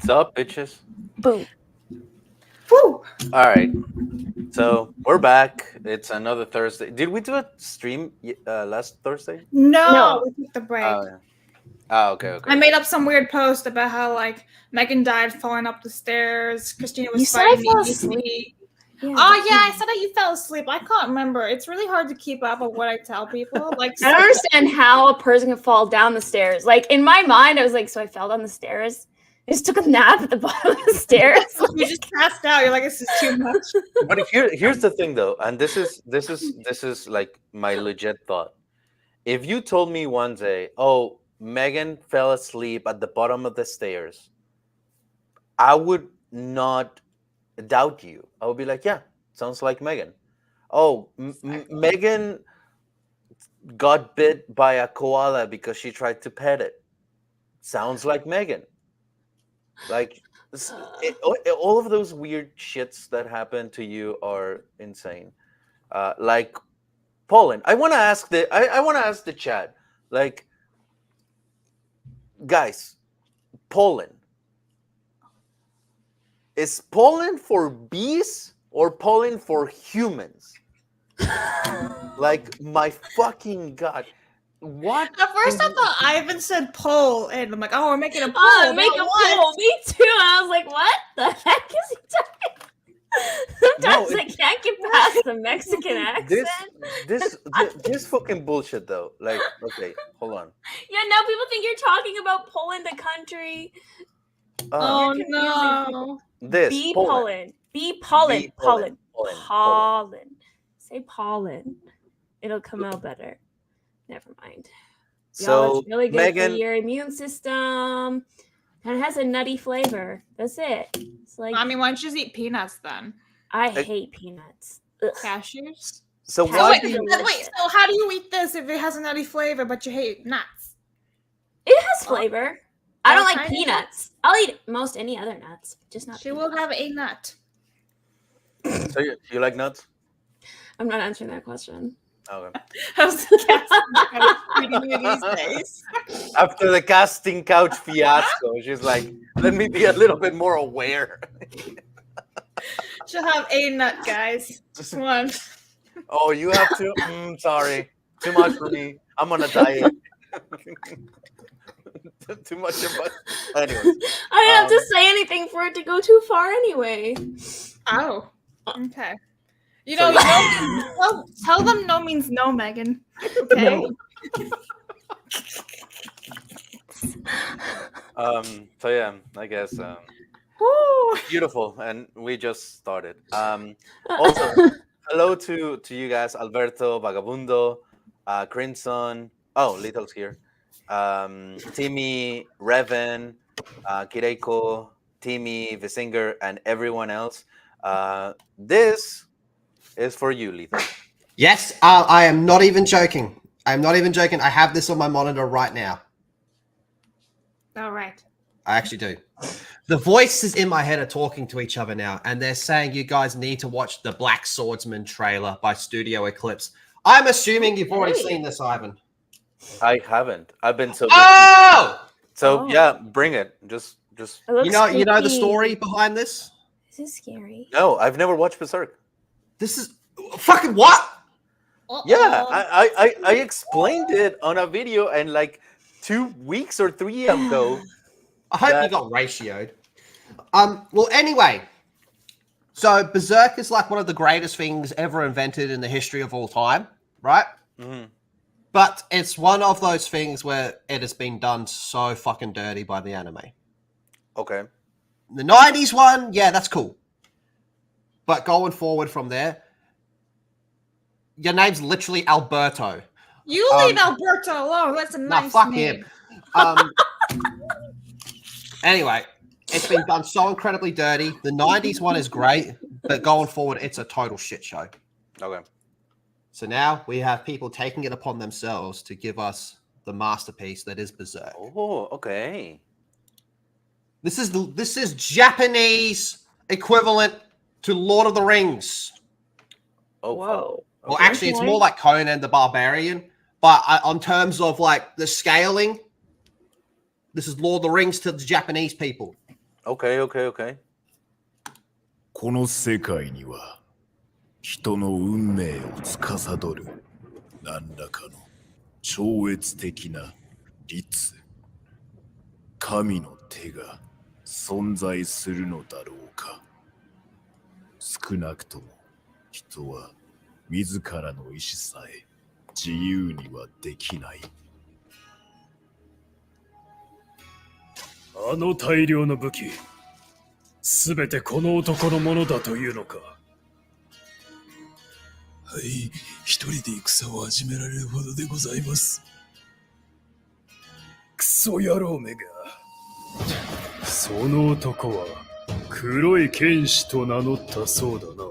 up, bitches? Boom. Woo! All right, so we're back. It's another Thursday. Did we do a stream last Thursday? No, No. we took the break. Oh, yeah. Oh, okay, okay. I made up some weird post about how like Megan died falling up the stairs. Christina was You said I fighting fell me asleep. easily. Yeah, Oh yeah, I said that you fell asleep. I can't remember. It's really hard to keep up with what I tell people. Like I don't understand how a person can fall down the stairs. Like in my mind, I was like, so I fell down the stairs. I just took a nap at the bottom of the stairs. you just passed out. You're like, this is too much. But here's the thing, though, and this is like my legit thought. If you told me one day, oh, Megan fell asleep at the bottom of the stairs, I would not doubt you. I would be like, yeah, sounds like Megan. Oh, Megan got bit by a koala because she tried to pet it. Sounds like Megan. Like all of those weird shits that happen to you are insane. Like pollen. I want to ask the chat. Like, guys, pollen. Is pollen for bees or pollen for humans? Like, my fucking god. What? At first, I thought Ivan said poll, and I'm like, oh, we're making a poll. Oh, make a about what? poll. Me too. I was like, what the heck is he talking? Sometimes I can't get past the Mexican accent. This fucking bullshit though. Like, okay, hold on. Yeah, now people think you're talking about Poland, the country. Oh You're no! This Be pollen. pollen. Be pollen. Be Pollen. pollen. Pollen. Say pollen. It'll come out better. Never mind. Y'all, So it's really good Megan, for your immune system. And it has a nutty flavor. That's it. It's like I mean, why don't you just eat peanuts then? I hate peanuts. Ugh. Cashews? so Cashews. why Wait, do you? wait, so how do you eat this if it has a nutty flavor but you hate nuts? It has flavor. I don't like Okay. peanuts. I'll eat most any other nuts, just not She peanuts. will have a nut. So you like nuts? I'm not answering that question. Okay. How's the cat treating you these days? After the casting couch fiasco, she's like, let me be a little bit more aware. She'll have a nut, guys. Just one. Oh, you have to? Sorry. Too much for me. I'm on a diet. Too much of my... Anyways. I didn't have to say anything for it to go too far anyway. Oh. Okay. You So know, no, tell them no means no, Megan. Okay. No. So yeah, I guess Woo. beautiful, and we just started. Also, hello to you guys, Alberto, Vagabundo, Crimson. Oh, Little's here. Timmy, Revan, Kireko, Timmy, Visinger, and everyone else. This is for you, Lethal. Yes, I am not even joking. I'm not even joking. I have this on my monitor right now. All right. I actually do. The voices in my head are talking to each other now, and they're saying you guys need to watch the Black Swordsman trailer by Studio Eclipse. I'm assuming you've already seen this, Ivan. I haven't. I've been so busy. Oh! So yeah, bring it. Just It looks You know the creepy. story behind this? This is scary. no. I've never watched Berserk. This is fucking what? Yeah, I explained it on a video, and like 2 weeks or 3 ago. I hope you got ratioed. Well, anyway, so Berserk is like one of the greatest things ever invented in the history of all time, right? Mhm. But it's one of those things where it has been done so fucking dirty by the anime. Okay. The 90s one, yeah, that's cool. But going forward from there, your name's literally Alberto. You leave Alberto alone. That's a nice fuck name. him. Anyway, it's been done so incredibly dirty. The 90s one is great, but going forward, it's a total shit show. Okay. So now we have people taking it upon themselves to give us the masterpiece that is Berserk. Oh, okay. This is Japanese equivalent to Lord of the Rings. Oh, Whoa. Well, actually, it's more like Conan the Barbarian, but on terms of like the scaling, this is Lord of the Rings to the Japanese people. Okay, okay, okay. この世界には人の運命を司る何らかの超越的な律、神の手が存在するのだろうか。少なくとも人は自らの意志さえ自由にはできない。あの大量の武器、すべてこの男のものだというのか。はい、一人で戦を始められるほどでございます。クソ野郎めが。その男は黒い剣士と名乗ったそうだな。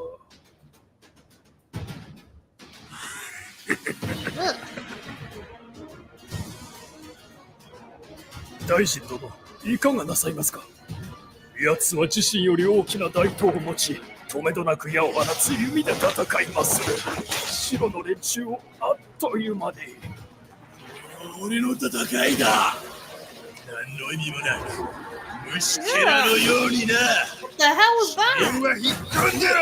大臣殿、いかがなさいますか。奴は自身より大きな大刀を持ち、とめどなく矢を放つ弓で戦いまする。白の連中をあっという間に。俺の戦いだ。何の意味もなく、虫けらのようにな。What the hell was that? 剣は引っ込んでろ。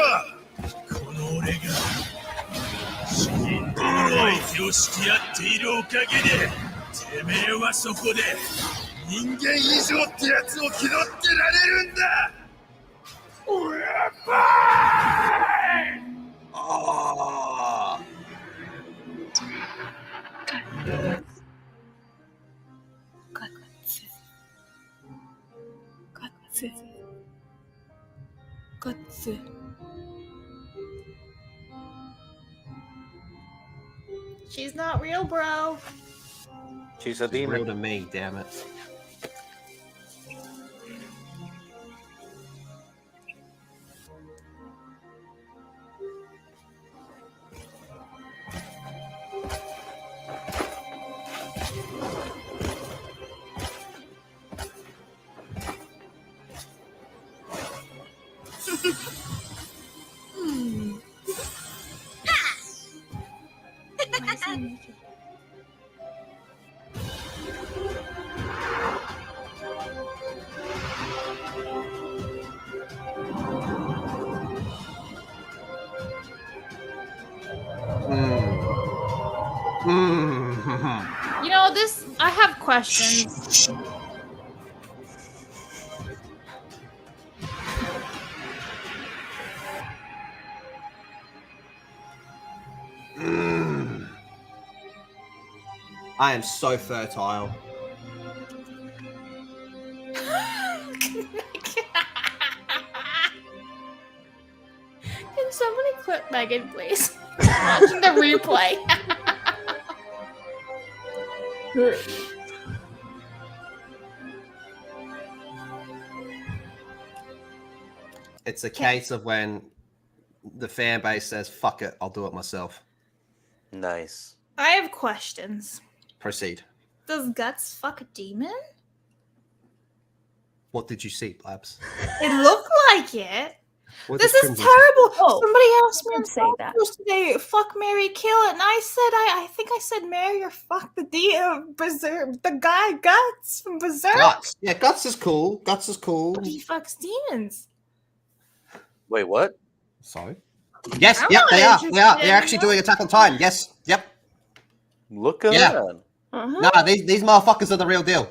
この俺が死人との相手をしてやっているおかげで、てめえはそこで人間以上ってやつを気取ってられるんだ。おやっぱーい。ああ。She's not real, bro. She's a It's real demon. to me, damn it. You know, this, I have questions. I am so fertile. Can somebody clip Megan, please? Watching the replay. It's a case of when the fan base says, fuck it, I'll do it myself. Nice. I have questions. Proceed. Does Guts fuck a demon? What did you see, Blabs? It looked like it. What This did is Crimson terrible. Oh, Somebody asked me I on did say that. Podcast today, fuck, marry, kill it, and I said, I think I said marry or fuck the Berserk, the guy Guts from Berserk. say? Guts. Yeah, Guts is cool. Guts is cool. But he fucks demons. Wait, what? So? Yes, I'm yep, not they are. interested They are. in They're actually that. doing Attack on Titan. Yes. Yep. Look at Yeah. that. Uh-huh. No, these motherfuckers are the real deal.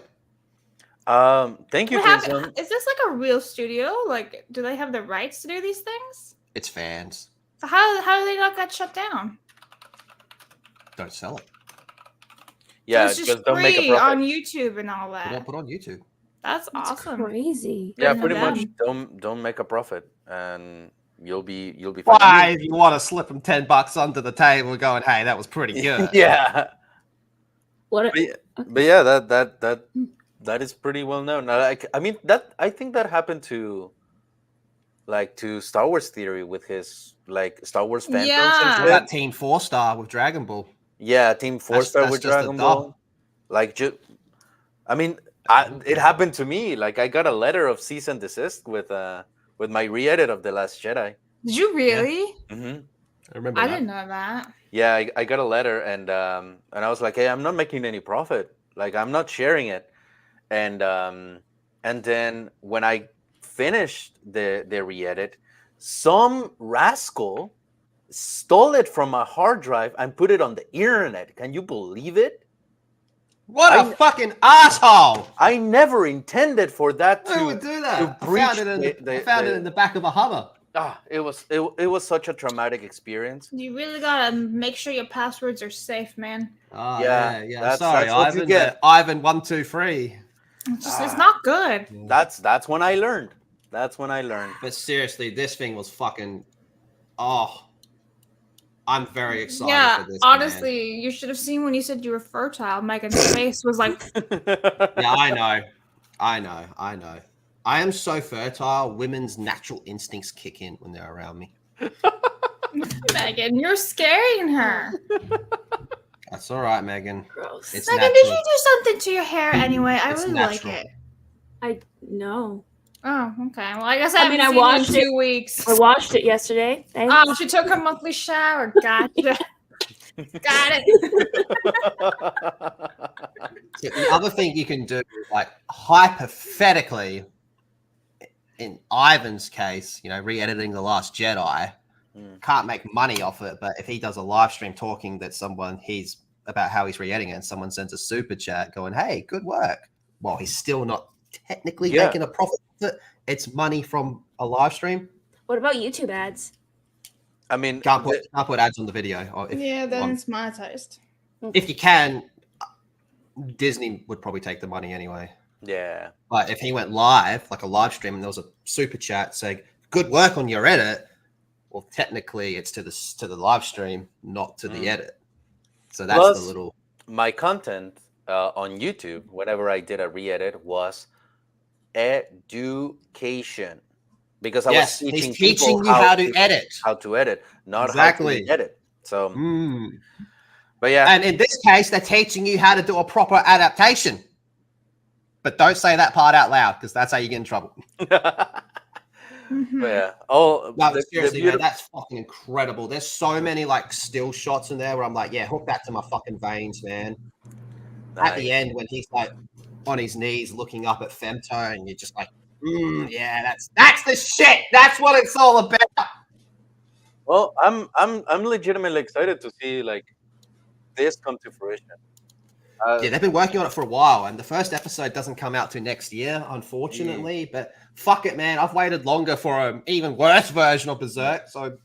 Thank you, What happened? Crimson. Is this like a real studio? Like, do they have the rights to do these things? It's fans. So how do they not get shut down? Don't sell it. Yeah, so it's just just don't make a free profit. on YouTube and all Put it on, that. put it on YouTube. That's That's awesome. crazy. Yeah, Good pretty for much. them. Don't make a profit, and you'll be fine. Why, if you want to slip them $10 under the table, going, hey, that was pretty good. Yeah, What? but yeah, that is pretty well known. I mean, that I think that happened to Star Wars Theory with his Star Wars fandoms Yeah. and Or shit. that Team 4-star with Dragon Ball. Yeah, Team 4-star that's with just a Dragon dub. Ball. I mean, it happened to me. Like, I got a letter of cease and desist with my re-edit of The Last Jedi. Did you really? Hmm I remember I that. didn't know that. Yeah, I got a letter, and I was like, hey, I'm not making any profit. Like, I'm not sharing it. And then when I finished the re-edit, some rascal stole it from my hard drive and put it on the internet. Can you believe it? What a fucking asshole! I never intended for that Who would to do that? I breach found it in the back of a Hummer. it was such a traumatic experience. You really gotta make sure your passwords are safe, man. Oh, Yeah, yeah. that's Sorry, what you Ivan. get. Ivan 123. It's not good. That's when I learned. That's when I learned. But seriously, this thing was fucking. Oh, I'm very excited Yeah, for this. honestly, you should have seen when you said you were fertile. Megan's face was like, Yeah, I know. I am so fertile. Women's natural instincts kick in when they're around me. Megan, you're scaring her. That's all right, Megan. Gross. It's Megan, natural. did you do something to your hair anyway? I It's really natural. like it. I no. Oh, okay. Well, I guess I mean, haven't I seen watched you in 2 weeks. I watched it yesterday. Thanks. Oh, she took her monthly shower. Gotcha. Got it. So the other thing you can do, like hypothetically, in Ivan's case, re-editing The Last Jedi, can't make money off it. But if he does a live stream talking that he's about how he's re-editing it, and someone sends a super chat going, "Hey, good work," well, he's still not technically making a profit with it. It's money from a live stream. What about YouTube ads? I mean, Can't put ads on the video. Or Then it's monetized. if you can, Disney would probably take the money anyway. yeah. But if he went live, like a live stream, and there was a super chat saying "Good work on your edit," well, technically it's to the live stream, not to the edit. So that's Plus, the little. My content on YouTube, whenever I did a re-edit, was education, because I was teaching he's teaching people you how to edit. how to edit, not Exactly. how to edit. So, Mm. but yeah, And in this case, they're teaching you how to do a proper adaptation. But don't say that part out loud, because that's how you get in trouble. Mhm. but yeah. Oh, No, the seriously, man, beautiful- that's fucking incredible. There's so many like still shots in there where I'm like, yeah, hook that to my fucking veins, man. At the end, when he's like on his knees looking up at Femto, and you're just like, yeah, that's the shit. That's what it's all about. Well, I'm legitimately excited to see like this come to fruition. Yeah, they've been working on it for a while, and the first episode doesn't come out till next year, unfortunately. But fuck it, man. I've waited longer for an even worse version of Berserk, so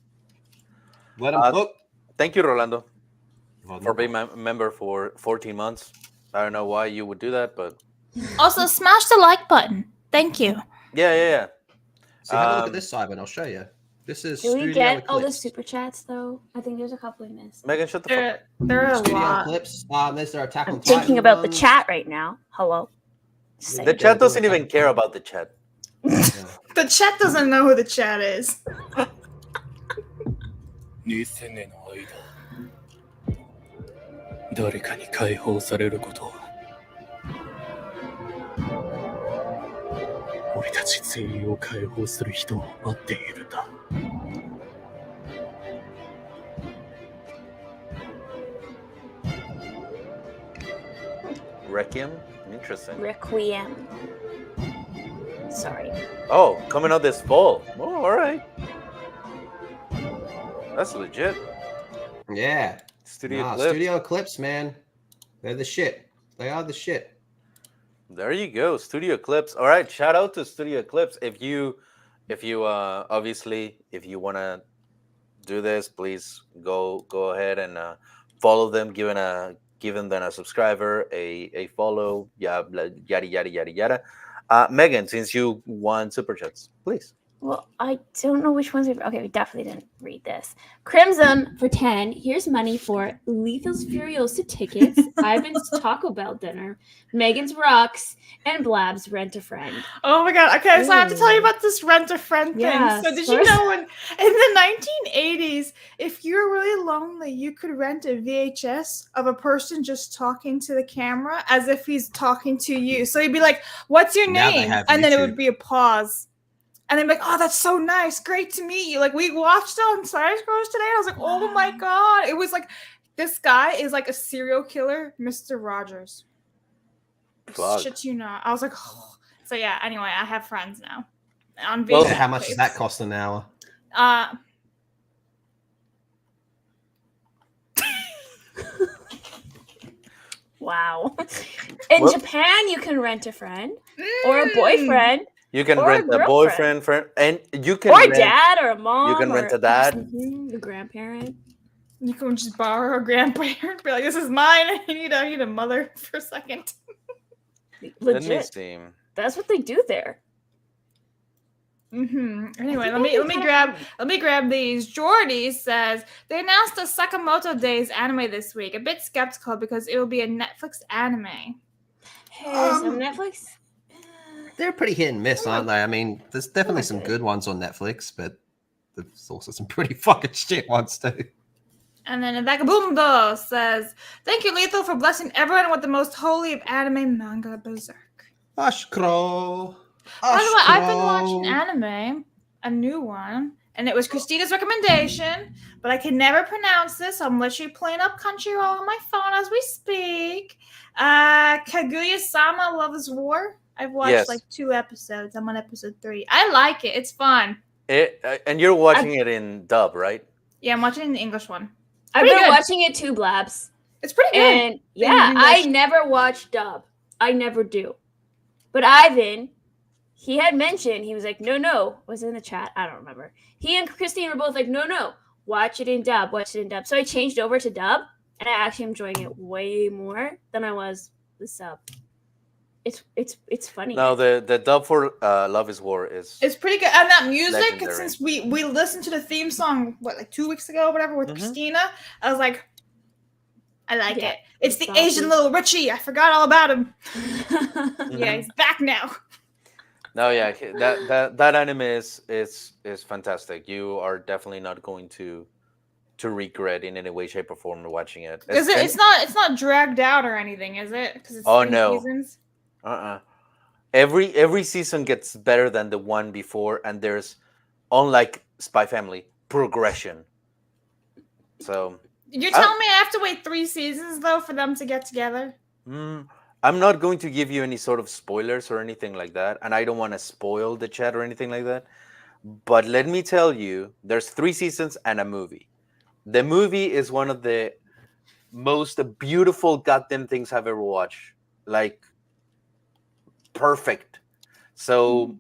let them cook. Thank you, Rolando, for being my member for 14 months. I don't know why you would do that, but Also, smash the like button. Thank you. yeah. So have a look at this side, and I'll show you. This is Do we Studio get all the Eclipse. super chats though? I think there's a couple we missed. Megan, shut the fuck up. There are a Studio lot. Eclipse. There's their Attack on I'm Titan thinking about the ones. chat right now. Hello. Say The it. chat doesn't even care about the chat. The chat doesn't know who the chat is. 2000年の間誰かに解放されることを俺たち全員を解放する人を待っているんだ Requiem? Interesting. Requiem. Sorry. Oh, coming out this fall. Oh, all right. That's legit. Yeah. Studio Nah, Eclipse. Studio Eclipse, man. They're the shit. They are the shit. There you go, Studio Eclipse. All right, shout out to Studio Eclipse. If you obviously if you want to do this, please go ahead and follow them, give them a subscriber, a follow, yada yada yada yada. Megan, since you won super chats, please. Well, I don't know which ones we. Okay, we definitely didn't read this. Crimson for 10. Here's money for Lethal's Furiosa tickets, Ivan's Taco Bell dinner, Megan's Rocks, and Blab's Rent a Friend. Oh my god. Okay, so I have to tell you about this rent-a-friend thing. Yes, So did you first- know in the 1980s, if you were really lonely, you could rent a VHS of a person just talking to the camera as if he's talking to you. So he'd be like, "What's your Now they name?" have And then it YouTube. would be a pause. And they'd be like, "Oh, that's so nice. Great to meet you." Like, we watched it on Side Scrolls today. I was like, "Oh my god." It was like, this guy is like a serial killer, Mr. Rogers. Fuck. Shit you not. I was like, oh. So yeah, anyway, I have friends now. on Well, video. How much does that cost an hour? Wow. In Well- Japan, you can rent a friend or a boyfriend you can or rent a a girlfriend. boyfriend, friend, and you can or a rent. dad or a mom. can or rent a dad. A grandparent. You can just borrow a grandparent. Be like, this is mine. I need a mother for a second. Let me Legit. see. That's what they do there. Anyway, I let think me that'd be let me grab these. Jordy says they announced the Sakamoto Days anime this week. A bit skeptical because it will be a Netflix anime. Hey, some Netflix. They're pretty hit and miss, aren't they? I mean, there's definitely not some good. good ones on Netflix, but there's also some pretty fucking shit ones too. And then Vagabundo says, "Thank you, Lethal, for blessing everyone with the most holy of anime manga, Berserk." Ashkro. By the way, I've been watching anime, a new one, and it was Christina's recommendation, but I can never pronounce this. So I'm literally playing up Crunchyroll on my phone as we speak. Kaguya-sama Love is War. I've watched Yes. like 2 episodes. I'm on episode 3. I like it. It's fun. And you're watching it in dub, right? Yeah, I'm watching the English one. I've Pretty been good. watching it too, Blabs. It's pretty good. And yeah, English. I never watch dub. I never do. But Ivan, he had mentioned, he was like, no. Was it in the chat? I don't remember. He and Christine were both like, no. Watch it in dub. So I changed over to dub, and I actually am enjoying it way more than I was the sub. It's funny. No, the dub for Love is War is. It's pretty good. And that music, Legendary. since we listened to the theme song, like 2 weeks ago or whatever with Mhm. Christina, I was like, I like Yeah, it. It's the it's Asian awesome. little Richie. I forgot all about him. Mhm. Yeah, he's back now. No, yeah, that anime is fantastic. You are definitely not going to regret in any way, shape, or form watching it. Is it? And- It's not dragged out or anything, is it? Because it's Oh, 3 no. seasons. Every season gets better than the one before, and there's, unlike Spy Family, progression. So You're telling me I have to wait 3 seasons though for them to get together? I'm not going to give you any sort of spoilers or anything like that, and I don't want to spoil the chat or anything like that. But let me tell you, there's 3 seasons and a movie. The movie is one of the most beautiful goddamn things I've ever watched. Like, perfect. So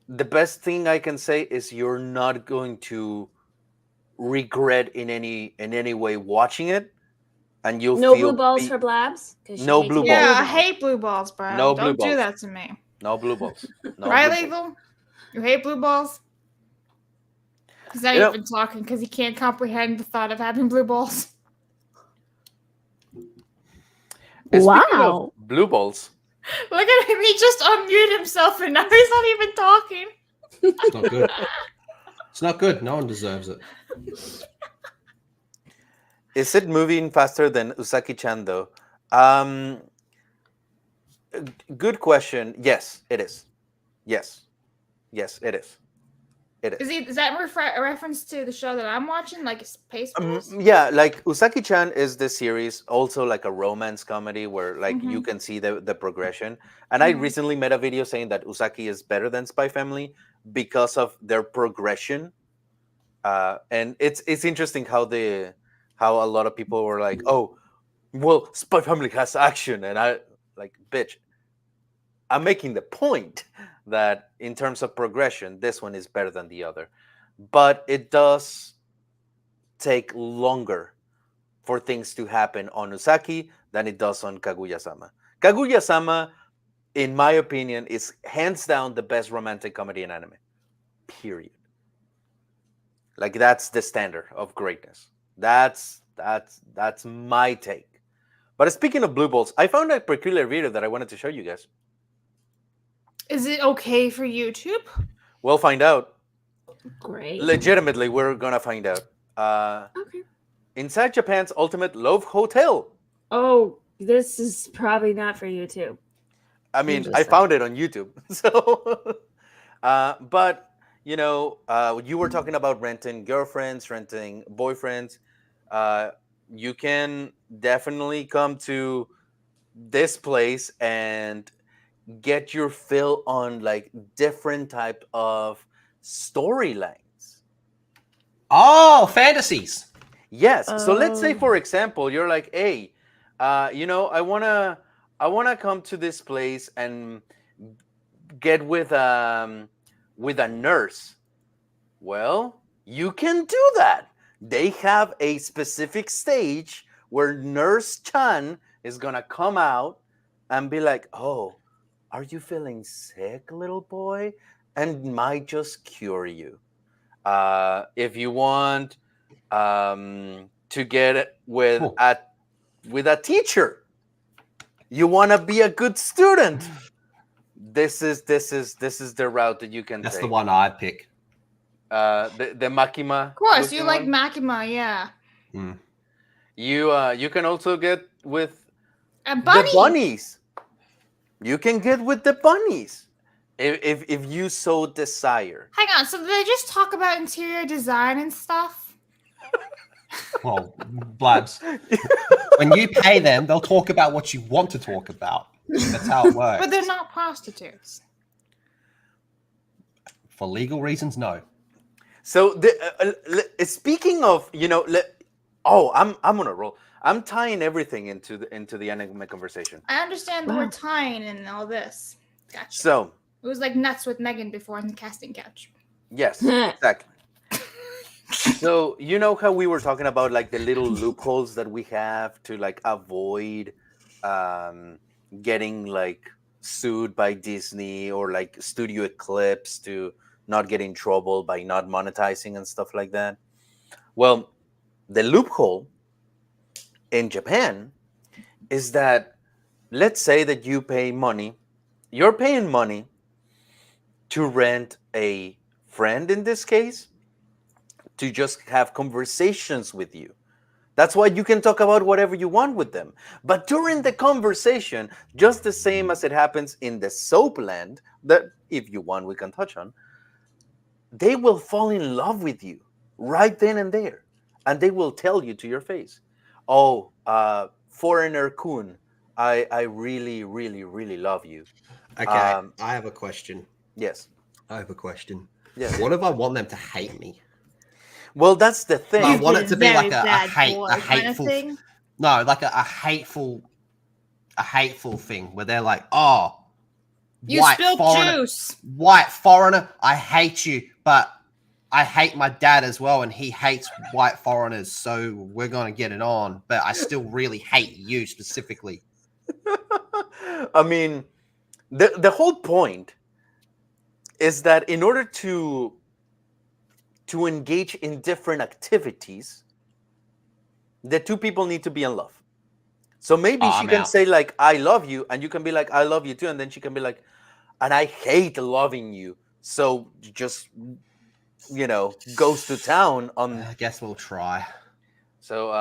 the best thing I can say is you're not going to regret in any way watching it, and you'll No feel blue balls for Blabs. 'Cause she No hates blue Yeah, balls. I hate blue balls, bro. No blue Don't do balls. that to me. no blue balls. No Right, blue balls. Lethal? You hate blue balls? He's not You know- even talking because he can't comprehend the thought of having blue balls. And speaking of Wow. blue balls. Look at him. He just unmuted himself and now he's not even talking. It's not good. It's not good. No one deserves it. Is it moving faster than Usaki-chan though? Good question. Yes, it is. Yes, it is. It is. Is that a reference to the show that I'm watching, like Space Force? Yeah, like Usaki-chan is this series also like a romance comedy where like you Mhm. can see the progression. And I recently made a video saying that Usaki is better than Spy Family because of their progression. And it's interesting how a lot of people were like, oh, well, Spy Family has action, and I like, bitch. I'm making the point that in terms of progression, this one is better than the other, but it does take longer for things to happen on Usaki than it does on Kaguya-sama. Kaguya-sama, in my opinion, is hands down the best romantic comedy in anime. Period. Like that's the standard of greatness. That's my take. But speaking of blue balls, I found a peculiar video that I wanted to show you guys. Is it okay for YouTube? We'll find out. Great. Legitimately, we're gonna find out. Okay. Inside Japan's ultimate love hotel. Oh, this is probably not for you too. I mean, just I saying. found it on YouTube. So, but you know, you were talking about renting girlfriends, renting boyfriends. You can definitely come to this place and get your fill on like different type of storylines. Oh, fantasies. Yes. So let's say, Oh. for example, you're like, hey, I wanna come to this place and get with a nurse. Well, you can do that. They have a specific stage where Nurse Chan is gonna come out and be like, "Oh, are you feeling sick, little boy?" And might just cure you. If you want to get Oh, with a teacher, you want to be a good student. This is the route that you can that's the take. one I'd pick. The Makima Of course, you looking like one. Makima, yeah. Mm. You can also get with And the Bunny. bunnies. You can get with the bunnies if you so desire. Hang on, so do they just talk about interior design and stuff? Well, blabs. When you pay them, they'll talk about what you want to talk about. That's how it works. But they're not prostitutes. For legal reasons, no. So speaking of, I'm on a roll. I'm tying everything into the anime conversation. I understand the Wow. word tying and all this. Gotcha. So It was like nuts with Megan before on the casting couch. yes, exactly. So you know how we were talking about like the little loopholes that we have to like avoid getting like sued by Disney or like Studio Eclipse to not get in trouble by not monetizing and stuff like that. Well, the loophole in Japan is that, let's say that you're paying money to rent a friend, in this case, to just have conversations with you. That's why you can talk about whatever you want with them. But during the conversation, just the same as it happens in the soap land, that if you want, we can touch on, they will fall in love with you right then and there. And they will tell you to your face, oh, foreigner kun, I really, really, really love you. Okay, I have a question. Yes. I have a question. Yes. What if I want them to hate me? Well, that's the thing. I want it to be Very like a bad hate, boy a kind of hateful, thing. no, like a hateful thing where they're like, oh, You spilled juice. white foreigner, I hate you, but I hate my dad as well, and he hates white foreigners, so we're gonna get it on. But I still really hate you specifically. I mean, the whole point is that in order to engage in different activities, the two people need to be in love. So maybe Oh, she I'm can out. say like, I love you, and you can be like, I love you too, and then she can be like, and I hate loving you, so just goes to town on. I guess we'll try. So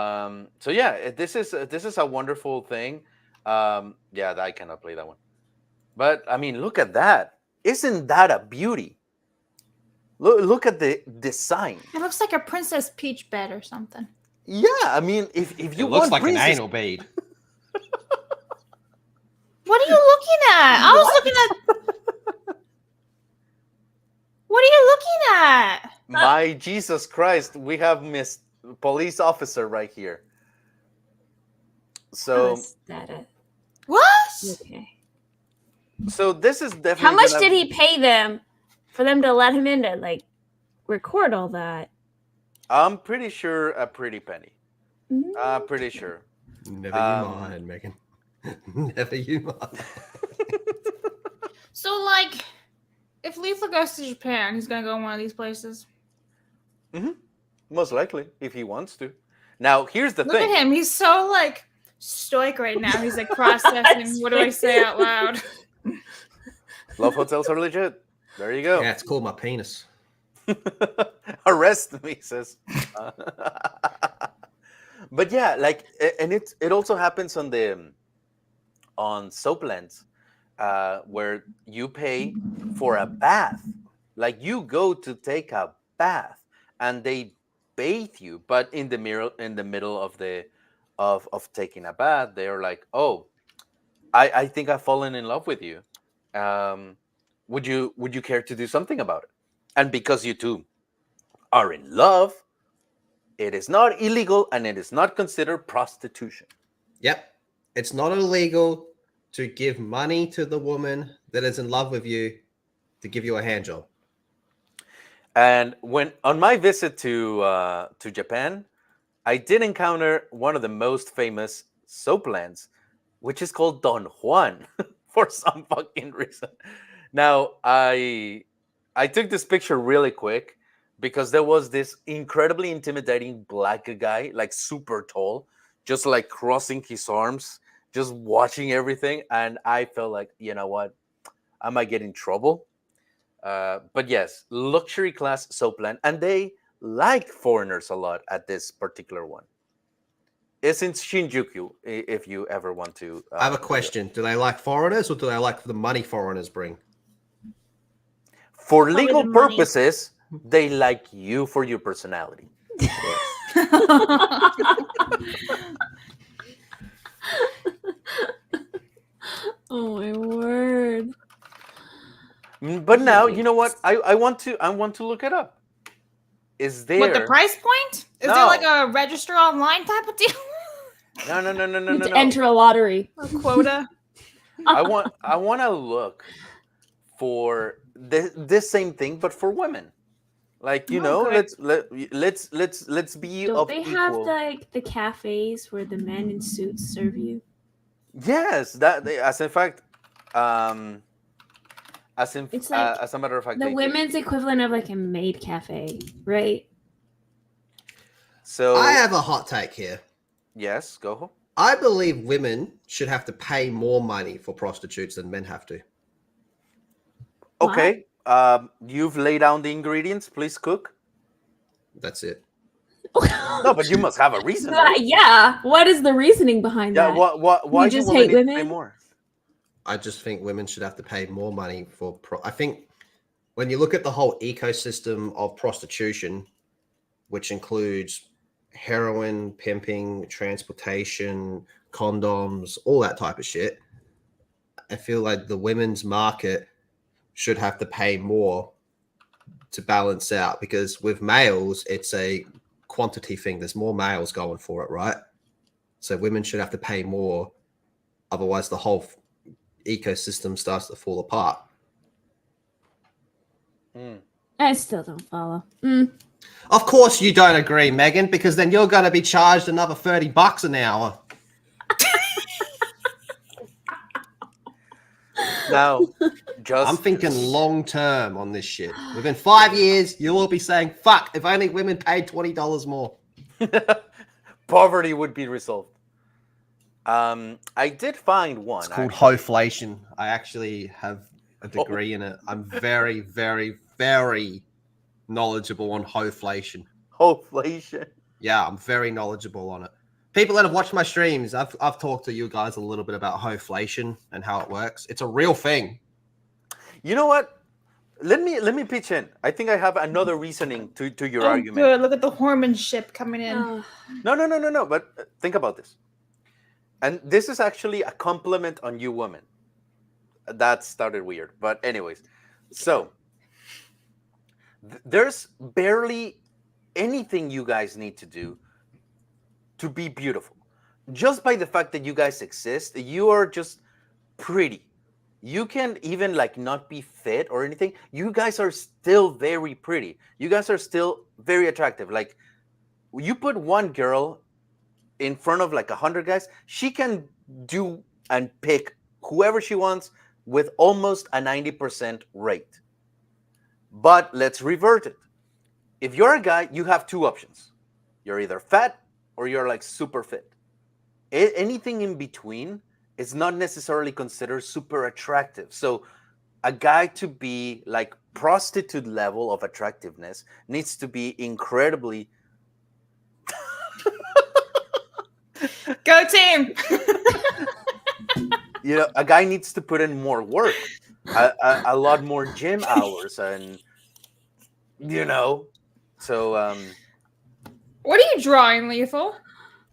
yeah, this is a wonderful thing. Yeah, I cannot play that one, but I mean, look at that. Isn't that a beauty? Look at the design. It looks like a Princess Peach bed or something. Yeah, I mean, if It you looks want like princess, an anal bead. What are you looking at? I was looking at. What are you looking at? my Jesus Christ, we have Miss Police Officer right here. How So, is that What? okay. so this is definitely. How much gonna- did he pay them for them to let him in to like record all that? I'm pretty sure a pretty penny. Mm. Pretty sure. Never Um, you mind, Megan. Never you mind. So, like, if Lethal goes to Japan, he's gonna go in one of these places. Most likely, if he wants to. Now, here's the Look thing. at him. He's so like stoic right now. He's like processing. What do I say out loud? Love hotels are legit. There you go. Yeah, it's called my penis. Arrest me, sis. But yeah, like, and it also happens on soaplands, where you pay for a bath. Like, you go to take a bath, and they bathe you, but in the middle of the of taking a bath, they are like, oh, I think I've fallen in love with you. would you care to do something about it? And because you two are in love, it is not illegal and it is not considered prostitution. Yep. It's not illegal to give money to the woman that is in love with you to give you a hand job. And when on my visit to Japan, I did encounter one of the most famous soap lands, which is called Don Juan for some fucking reason. Now I took this picture really quick because there was this incredibly intimidating black guy, like super tall, just like crossing his arms, just watching everything, and I felt like, you know what, I might get in trouble. But yes, luxury class soap land, and they like foreigners a lot at this particular one. It's in Shinjuku, if you ever want to. I have a question. Do they like foreigners or do they like the money foreigners bring? For Probably legal the money. purposes, they like you for your personality. Oh my word. But now, you know what? I want to look it up. Is there What, the price point? Is No. there like a register online type of deal? No. You have to enter a lottery. A quota? I want to look for this same thing, but for women. Like, you know, Okay. let's be Don't of they equal. have like the cafes where the men in suits serve you? Yes, as in fact, It's like as a matter of fact, the they do. women's equivalent of like a maid cafe, right? So I have a hot take here. yes, go. I believe women should have to pay more money for prostitutes than men have to. Okay. You've laid down the ingredients. Please cook. That's it. No, but you must have a reason, right? Yeah. What is the reasoning behind Yeah. that? Why You do just women hate need to pay women? more? I just think women should have to pay more money for I think when you look at the whole ecosystem of prostitution, which includes heroin, pimping, transportation, condoms, all that type of shit, I feel like the women's market should have to pay more to balance out, because with males, it's a quantity thing. There's more males going for it, right? So women should have to pay more. Otherwise, the whole ecosystem starts to fall apart. I still don't follow. Of course you don't agree, Megan, because then you're going to be charged another $30 an hour. Now, I'm just thinking long term on this shit. Within 5 years, you'll all be saying, fuck, if only women paid $20 more. poverty would be resolved. I did find one. It's called actually. Hoeflation. I actually have a degree in it. I'm very, very, very knowledgeable on Hoeflation. Hoeflation. Yeah, I'm very knowledgeable on it. People that have watched my streams, I've talked to you guys a little bit about Hoeflation and how it works. It's a real thing. You know what? Let me pitch in. I think I have another reasoning to your Oh, argument. good. Look at the Horman ship coming in. No. But think about this. And this is actually a compliment on you women. That started weird. But anyways, so there's barely anything you guys need to do to be beautiful. Just by the fact that you guys exist, you are just pretty. You can even like not be fit or anything. You guys are still very pretty. You guys are still very attractive. Like, you put one girl in front of like 100 guys, she can do and pick whoever she wants with almost a 90% rate. But let's revert it. If you're a guy, you have two options. You're either fat or you're like super fit. Anything in between is not necessarily considered super attractive. So a guy to be like prostitute level of attractiveness needs to be incredibly Go team! you know, a guy needs to put in more work, a lot more gym hours, and you know, so What are you drawing, Lethal?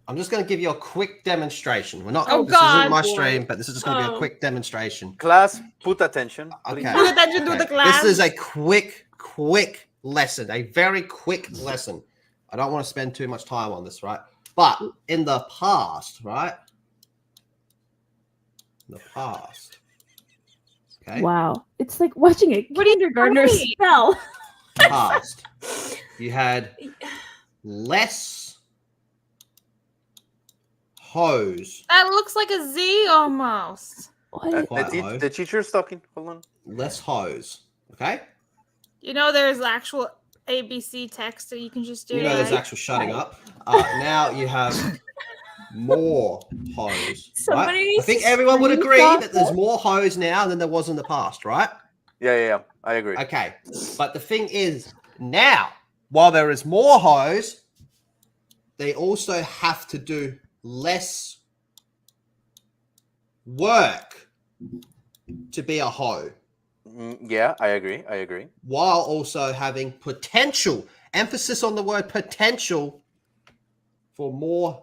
I'm just going to give you a quick demonstration. We're not. Oh, this isn't my God. stream, but this is just going to be a Oh. quick demonstration. Class, put attention. Okay. please. Put attention to the Okay. class. This is a quick lesson, a very quick lesson. I don't want to spend too much time on this, right? But in the past, right? In the past. Okay. Wow. It's like watching a What are you kindergartner doing? spell. Past. You had less hose. That looks like a Z almost. What? Quite low. The teacher's talking. Hold on. Less hose. Okay? You know, there's actual ABC text that you can just do. You know there's right? actual shutting up. Now you have more hose. Somebody Right? I needs think to everyone would agree screenshot that there's that. more hose now than there was in the past, right? Yeah. I agree. Okay. But the thing is, now, while there is more hose, they also have to do less work to be a hoe, Yeah, I agree. while also having potential, emphasis on the word potential, for more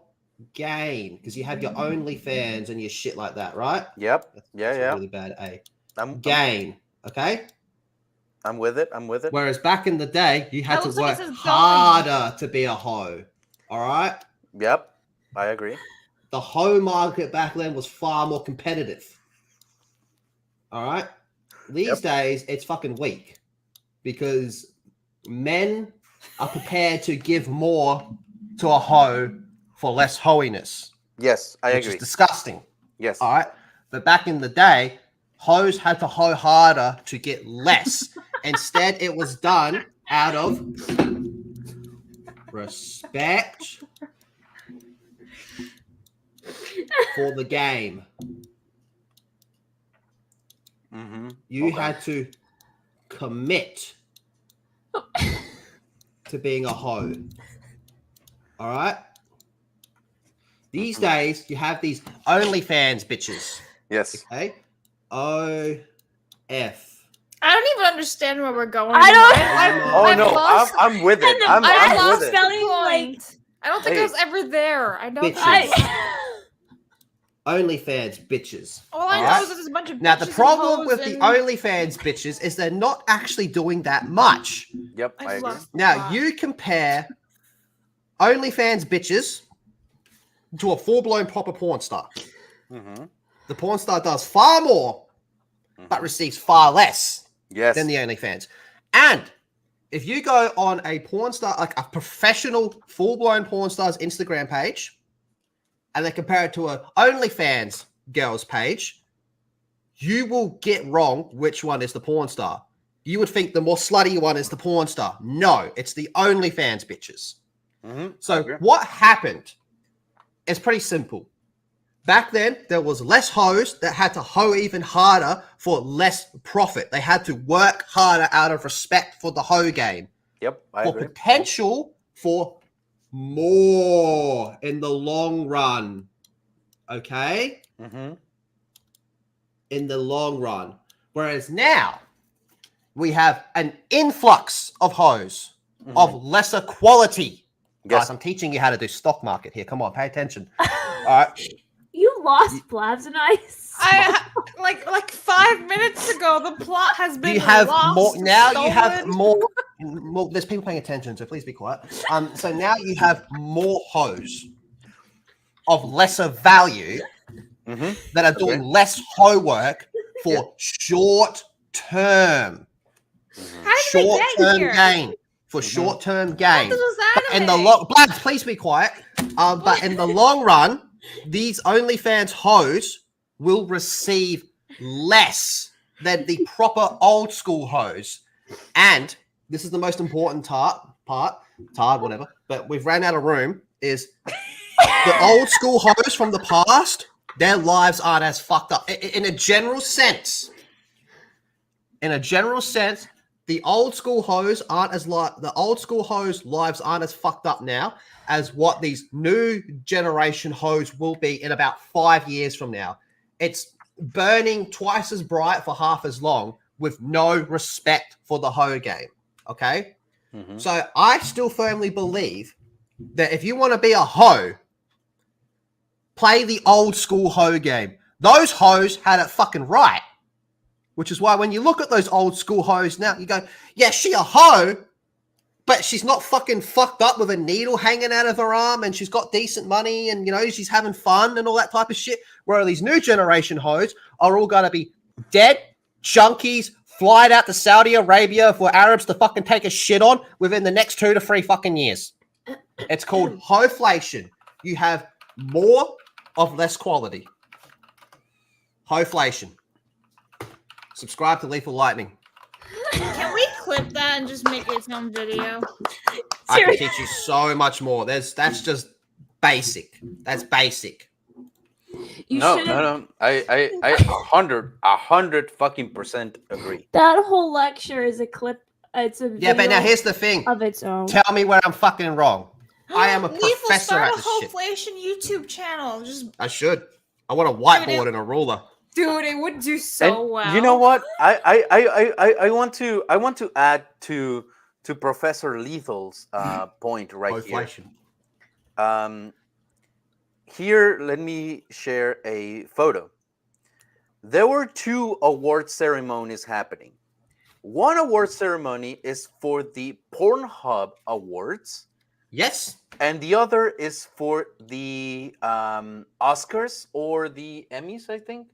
gain, because you have your OnlyFans and your shit like that, right? Yep. That's Yeah. really bad, eh? I'm Gain, okay? I'm with it. Whereas back in the day, you had That to looks like work it says going. harder to be a hoe, all right? Yep. I agree. The hoe market back then was far more competitive, all right? These days, it's fucking weak because men are prepared to give more to a hoe for less hoeiness, Yes, I which agree. is disgusting. Yes. All right. But back in the day, hoes had to hoe harder to get less. Instead, it was done out of respect for the game. Mm-hmm. You Okay. had to commit to being a hoe. All right. These days, you have these OnlyFans bitches. Yes. Okay. OF. I don't even understand where we're going. I don't- Oh I've no, lost- I'm with it. And the- I'm I with lost it. spelling the like point. I don't think Hey. it was ever there. I don't think Bitches. I, OnlyFans bitches. all I know Alright? is that there's a bunch of Now, the bitches and problem hoes with the and- OnlyFans bitches is they're not actually doing that much. Yep, I I've agree. lost the Now, plot. you compare OnlyFans bitches to a full-blown proper porn star. Mm-hmm. The porn star does far more, but receives far less Yes. than the OnlyFans. And if you go on a porn star, like a professional, full-blown porn star's Instagram page, and then compare it to a OnlyFans girl's page, you will get wrong which one is the porn star. You would think the more slutty one is the porn star. No, it's the OnlyFans bitches. Mm-hmm. So agree. what happened is pretty simple. Back then, there was less hoes that had to hoe even harder for less profit. They had to work harder out of respect for the hoe game, Yep, I for agree. potential for more in the long run. Okay? Mm-hmm. In the long run. Whereas now, we have an influx of hoes of lesser quality. Yes. Guys, I'm teaching you how to do stock market here. Come on, pay attention. All right. you lost Blabs and Ice. I like 5 minutes ago. The plot has been You have lost, more now. You have stolen. more. There's people paying attention, so please be quiet. So now you have more hoes of lesser value Mm-hmm. that are doing Okay. less hoe work for short term, Mm-hmm. How did they short get term here? gain, for Mhm. short term What gain. does this In the anime? long, Blabs, please be quiet. But in the long run, these OnlyFans hoes will receive less than the proper old school hoes. And this is the most important part, whatever. But we've ran out of room. Is the old school hoes from the past? Their lives aren't as fucked up. In a general sense. In a general sense, the old school hoes aren't as the old school hoes' lives aren't as fucked up now as what these new generation hoes will be in about 5 years from now. It's burning twice as bright for half as long with no respect for the hoe game. Okay? Mm-hmm. So I still firmly believe that if you want to be a hoe, Play the old school hoe game. Those hoes had it fucking right. Which is why when you look at those old school hoes now, you go, yeah, she a hoe, but she's not fucking fucked up with a needle hanging out of her arm and she's got decent money and, she's having fun and all that type of shit. Where these new generation hoes are all going to be dead, junkies, flying out to Saudi Arabia for Arabs to fucking take a shit on within the next 2 to 3 fucking years. It's called hoeflation. You have more of less quality. Hoeflation. Subscribe to Lethal Lightning. Can we clip that and just make its own video? I can teach you so much more. That's just basic. That's basic. No. I 100% agree. That whole lecture is a clip. It's a video But now here's the thing. of its own. Tell me where I'm fucking wrong. I am a professor at this shit. Hoeflation YouTube channel. I should. I want a whiteboard and a ruler. Dude, it would do so well. You know what? I want to add to Professor Lethal's point right here. Here, let me share a photo. There were 2 award ceremonies happening. One award ceremony is for the Pornhub Awards. Yes. And the other is for the Oscars or the Emmys, I think.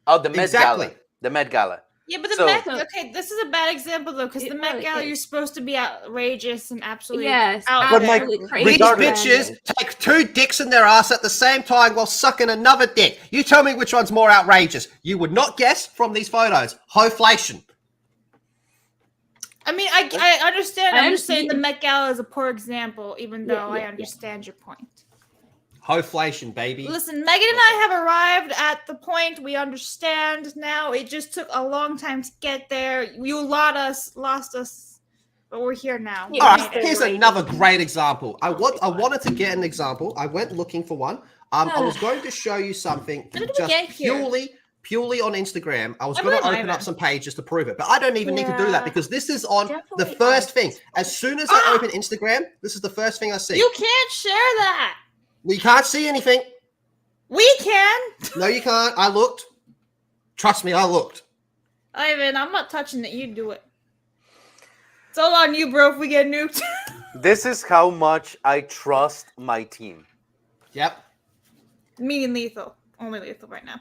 Oh, the Met Gala. The Met Gala. Yeah, but the Met. Okay, this is a bad example though, because the Met Gala, you're supposed to be outrageous and absolutely yes, absolutely crazy. These bitches take 2 dicks in their ass at the same time while sucking another dick. You tell me which one's more outrageous. You would not guess from these photos. Hoeflation. I mean, I understand. I'm just saying the Met Gala is a poor example, even though I understand your point. Hoeflation, baby. Listen, Megan and I have arrived at the point we understand now. It just took a long time to get there. You lost us, but we're here now. All right, here's another great example. I wanted to get an example. I went looking for one. I was going to show you something just purely on Instagram. I was going to open up some pages to prove it, but I don't even need to do that because this is on the first thing. As soon as I open Instagram, this is the first thing I see. You can't share that. We can't see anything. We can. No, you can't. I looked. Trust me, I looked. Ivan, I'm not touching it. You do it. It's all on you, bro, if we get nuked. This is how much I trust my team. Yep. Me and Lethal. Only Lethal right now.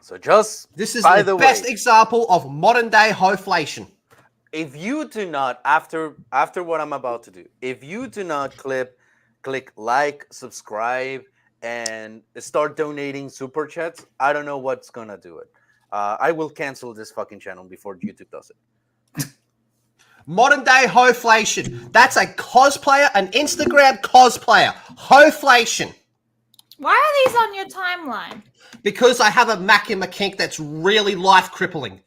So just this is the best example of modern day hoeflation. If you do not, after what I'm about to do, if you do not click like, subscribe, and start donating super chats, I don't know what's gonna do it. I will cancel this fucking channel before YouTube does it. Modern day hoeflation. That's a cosplayer, an Instagram cosplayer. Hoeflation. Why are these on your timeline? Because I have a Mac in my kink that's really life crippling.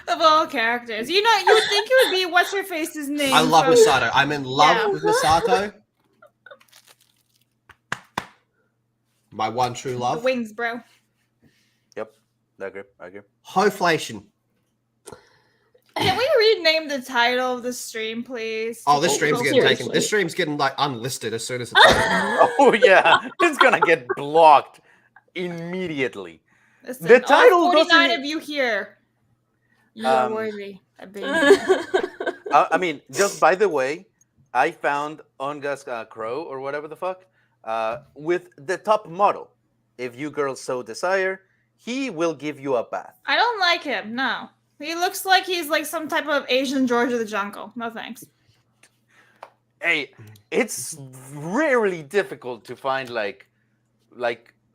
Of all characters. You would think it would be what's her face's name. I love Misato. I'm in love with Misato. My one true love. The wings, bro. Yep. I agree. Hoeflation. Can we rename the title of the stream, please? Oh, this stream's getting taken. This stream's getting unlisted as soon as it's over. Oh yeah, it's gonna get blocked immediately. Listen, the title all 49 doesn't... of you here. You are worthy. I mean, just by the way, I found Onga's Crow or whatever the fuck with the top model. If you girls so desire, he will give you a bath. I don't like him. No. He looks like he's like some type of Asian George of the Jungle. No thanks. Hey, it's rarely difficult to find like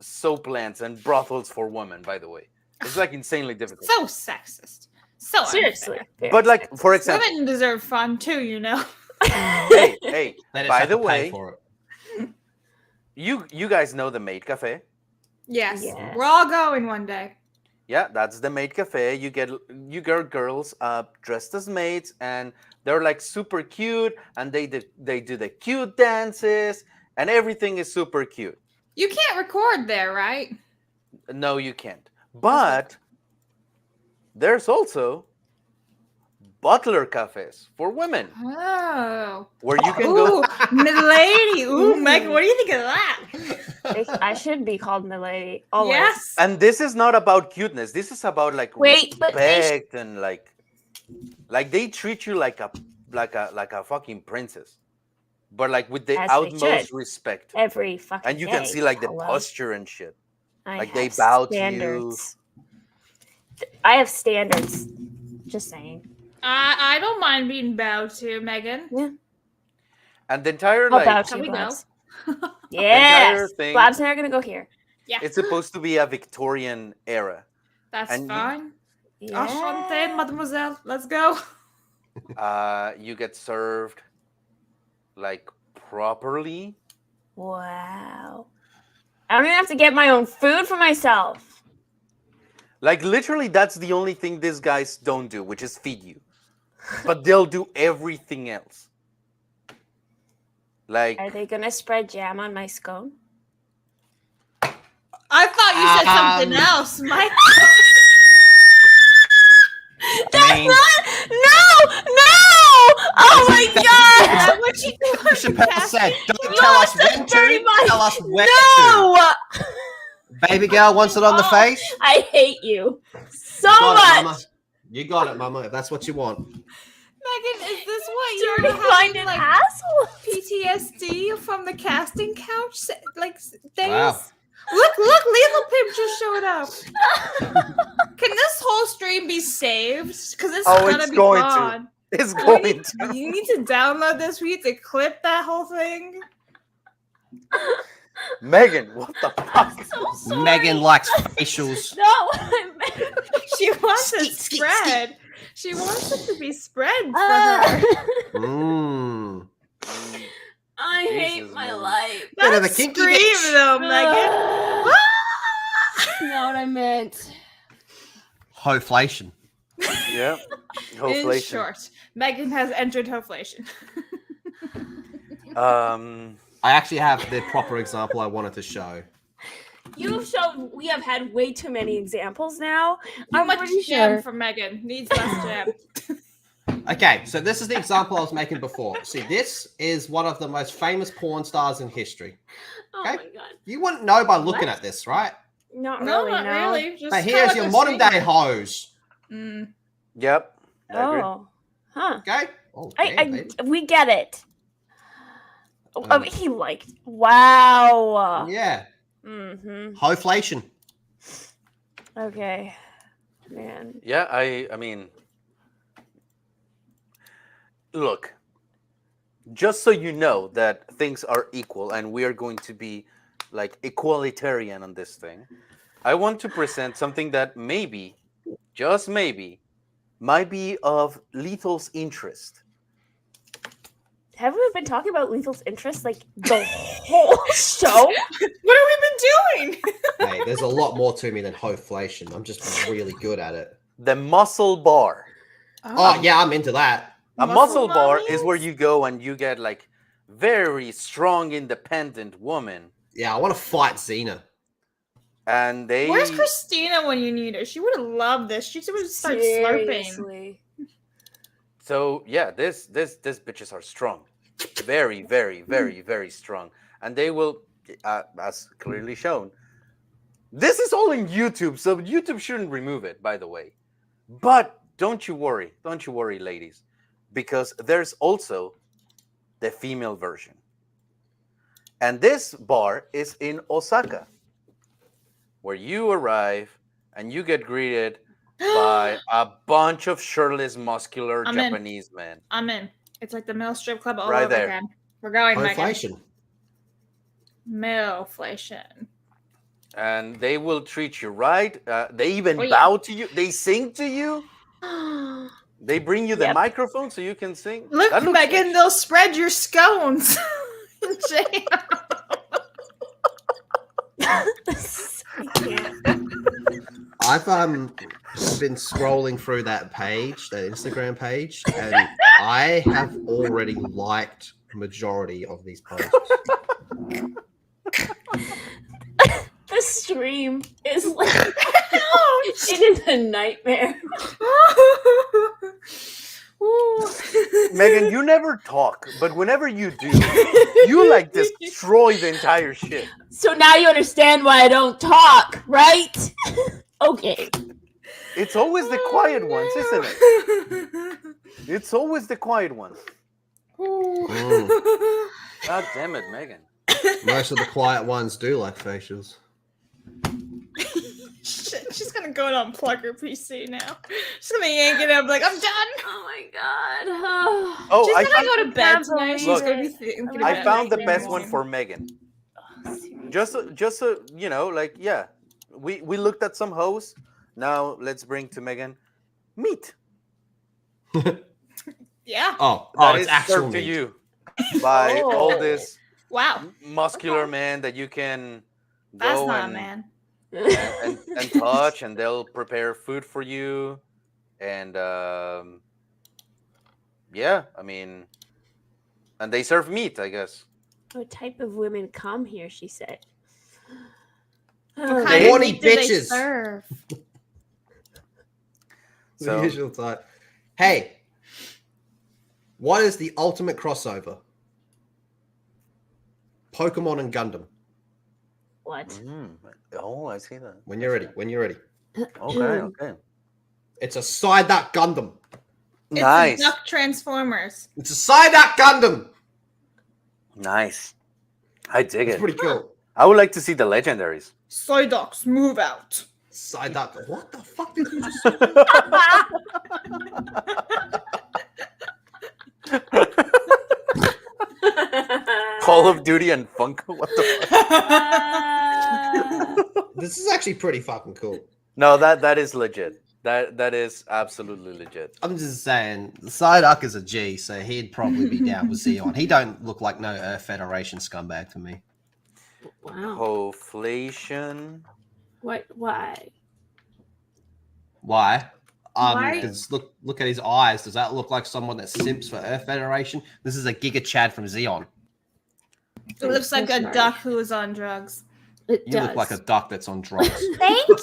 soap lands and brothels for women, by the way. It's like insanely difficult. So sexist. So seriously. But like, for example, women deserve fun too, you know. hey, by the way, you guys know the Maid Cafe? Yes. We're all going one day. Yeah, that's the Maid Cafe. You get girls dressed as maids, and they're like super cute, and they do the cute dances, and everything is super cute. You can't record there, right? No, you can't. But there's also butler cafes for women, Oh. where you can go. Ooh, milady. Ooh, Megan, what do you think of that? I should be called milady. Always. Yes. And this is not about cuteness. This is about like Wait, but they respect and like they treat you like a fucking princess, but like with the As they utmost should. respect. every fucking And you can day. see like the Hello? posture and shit. I like, they have bow to you. standards. I have standards. Just saying. I don't mind being bowed to, Megan. Yeah. And the entire I'll like bow to Shall you, we go? Blabs. entire Yes. thing- Blabs and I are gonna go here. Yeah. it's supposed to be a Victorian era. That's and you- fine. Yeah. Enchanté, mademoiselle. Let's go. You get served like properly. Wow. I'm gonna have to get my own food for myself. Like literally, that's the only thing these guys don't do, which is feed you. But they'll do everything else. Like Are they gonna spread jam on my scone? I thought you said something Um, else, Mike. I mean, No! Oh my god! What you doing? Chappelle said, "Don't You tell us lost when the dirty to. money. Tell us when No! to." Baby girl wants it on the Oh, face. I hate you so You got it, much. mama. You got it, mama. If that's what you want. Megan, is this what you're Dirty having, minded like asshole. PTSD from the casting couch? Like days? Wow. Look, Lethal Pimp just showed up. Can this whole stream be saved? Because it's Oh, gonna it's be going to. gone. it's You going need, to. you need to download this. We need to clip that whole thing. Megan, what the fuck? So sorry. Megan likes facials. No, I meant. She wants it spread. She wants it to be spread for her. Mmm. I hate Jesus, my man. life. Bit of a That's kinky scream bitch. though, Megan. That's not what I meant. Hoeflation. Yeah. In Hoeflation. short, Megan has entered Hoeflation. I actually have the proper example I wanted to show. You've shown we have had way too many examples now. Too I'm much pretty jam sure. for Megan. Needs less jam. Okay, so this is the example I was making before. See, this is one of the most famous porn stars in history. Oh Okay. my god. You wouldn't know by looking What? at this, right? Not No, really. not no. really. Just But kinda here's like your we're modern seeing. day hose. Mm. Yep. I agree. Oh. Huh. Okay? Oh, damn, baby. We get it. Oh, Um, he liked. Wow. Yeah. Mm-hmm. Hoeflation. Okay. Man. Yeah, I mean, look, just so you know that things are equal and we are going to be like equalitarian on this thing, I want to present something that maybe, just maybe, might be of Lethal's interest. Haven't we been talking about Lethal's interest like the whole show? What have we been doing? Hey, there's a lot more to me than Hoeflation. I'm just really good at it. The muscle bar. Oh, yeah, I'm into that. A Muscle muscle bar is mommies? where you go and you get like very strong, independent woman, Yeah, I want to fight Xena. and they. Where's Christina when you need her? She would have loved this. She would start slurping. Seriously. So yeah, this bitches are strong, very, very, very, very strong, and they will, as clearly shown. This is all in YouTube, so YouTube shouldn't remove it, by the way. But don't you worry, ladies, because there's also the female version, and this bar is in Osaka, where you arrive and you get greeted by a bunch of shirtless, muscular I'm in. Japanese men. I'm in. It's like the male strip club all Right over there. again. We're going, Megan. Hoeflation. Mileflation. And they will treat you right. They even Oh, yeah. bow to you. They sing to you. They bring you the Yep. microphone so you can sing. Look, That looks Megan, like- they'll spread your scones. Jam. I can't. I've been scrolling through that page, that Instagram page, and I have already liked majority of these posts. The stream is like it is a nightmare. Ooh. Megan, you never talk, but whenever you do, you like destroy the entire shit. So now you understand why I don't talk, right? Okay. It's always the quiet ones, isn't it? it? It's always the quiet ones. Mm. God damn it, Megan. Most of the quiet ones do like facials. Shit, she's gonna go and unplug her PC now. She's gonna yank it up like I'm done. Oh my god. Oh, She's I gonna go to bed can't tonight. She's believe gonna be it. thinking I about found it the in best one morning. for Megan. Seriously. Just so you know, like yeah, we looked at some hoes. Now let's bring to Megan meat. Yeah. Oh, That it's is actual served to meat. you by all this Wow. muscular Okay. man that you can That's go not a and, man. and touch, and they'll prepare food for you, and yeah, I mean, and they serve meat, I guess. What type of women come here? She said. What Oh, kind of Horny meat do they bitches. serve? The So usual type. Hey, what is the ultimate crossover? Pokemon and Gundam. what? oh, I see that. When you're ready. When you're ready. Okay. It's a Psyduck Gundam. It's Nice. the Duck Transformers. It's a Psyduck Gundam. Nice. I dig It's it. pretty cool. I would like to see the legendaries. Psyducks, move out. Psyduck. What the fuck did you just say? Call of Duty and Funko. What the fuck? This is actually pretty fucking cool. No, that is legit. That is absolutely legit. I'm just saying, Psyduck is a G, so he'd probably be down with Xeon. He don't look like no Earth Federation scumbag to me. Wow. Hoeflation. What? Why? Why? Why? Because look at his eyes. Does that look like someone that simps for Earth Federation? This is a Giga Chad from Xeon. It looks like a Sorry. duck who is on drugs. It You does. look like a duck that's on drugs. Thank you.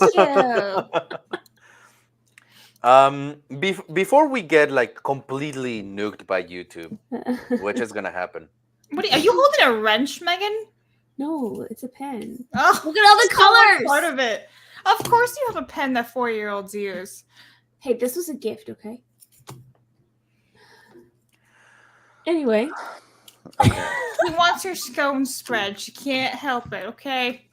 Before we get like completely nuked by YouTube, which is gonna happen. What are you holding a wrench, Megan? No, it's a pen. Oh, Look at all the that's not colors. Part of it. Of course, you have a pen that 4-year-olds use. Hey, this was a gift, okay? Anyway. Okay. She wants her scone spread. She can't help it. Okay.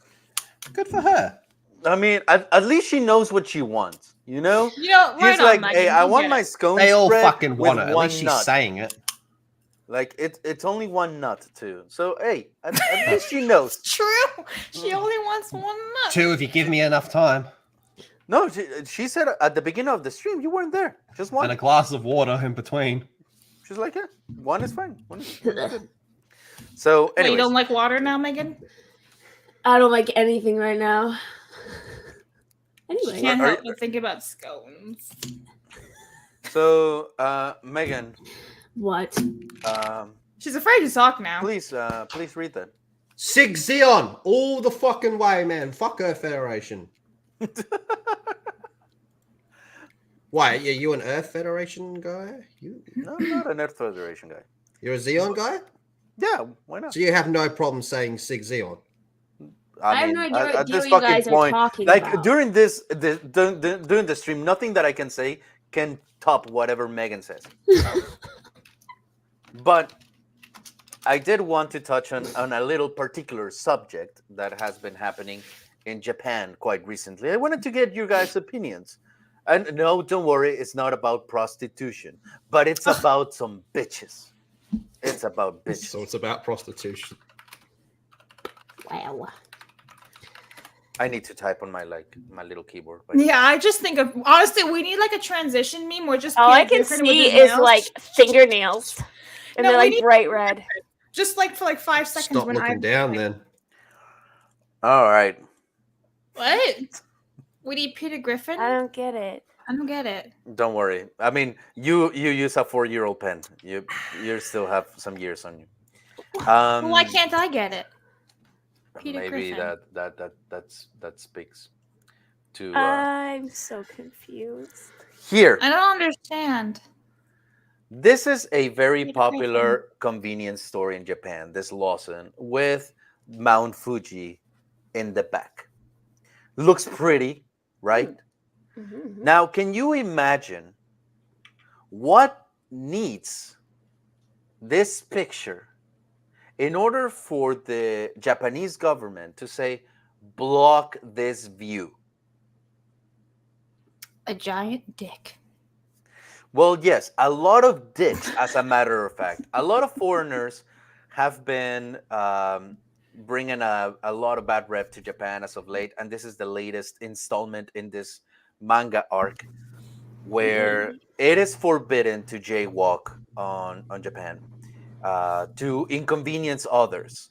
Good for her. I mean, at least she knows what she wants. You know, You know, right she's on, like, Megan. "Hey, I you want get my it. scone They all spread fucking with want it. At one least she's nut." saying it. Like it's only one nut too. So hey, at least she knows. It's true. She only wants one nut. Two, if you give me enough time. No, she said at the beginning of the stream you weren't there. Just one. And a glass of water in between. She's like, yeah, one is fine. One is good. So Wait, anyway, you don't like water now, Megan? I don't like anything right now. She Anyway. can't Are help you- but think about scones. so Megan, What? She's afraid to talk now. please read that. Sig Xeon, all the fucking way, man. Fuck Earth Federation. Why? Yeah, you an Earth Federation guy? No, I'm not an Earth Federation guy. You're a Xeon guy? Yeah, why not? So you have no problem saying Sig Xeon. I have no idea what at deal this you fucking guys are point, talking like about. during during the stream, nothing that I can say can top whatever Megan says. But I did want to touch on a little particular subject that has been happening in Japan quite recently. I wanted to get your guys' opinions. And no, don't worry, it's not about prostitution, but it's about some bitches. It's about bitches. So it's about prostitution. Wow. I need to type on my little keyboard. Yeah, I just think of honestly, we need like a transition meme where just All I Peter can Griffin with see his is nails, like fingernails. And No, they're we like need- bright red. just like for like 5 seconds. Stop when looking down then. All right. What? We need Peter Griffin. I don't get it. I don't get it. Don't worry. I mean, you use a 4-year-old pen. You still have some years on you. Well, why can't I get it? Peter maybe Griffin. that speaks to I'm so confused. here. I don't understand. This is a very Make a price popular convenience store in Japan, this Lawson, with Mount Fuji in the back. Looks pretty, right? Mhm. Now, can you imagine what needs this picture in order for the Japanese government to say, block this view? A giant dick. Well, yes, a lot of dicks, as a matter of fact. A lot of foreigners have been bringing a lot of bad rep to Japan as of late, and this is the latest installment in this manga arc where it is forbidden to jaywalk on Japan, to inconvenience others.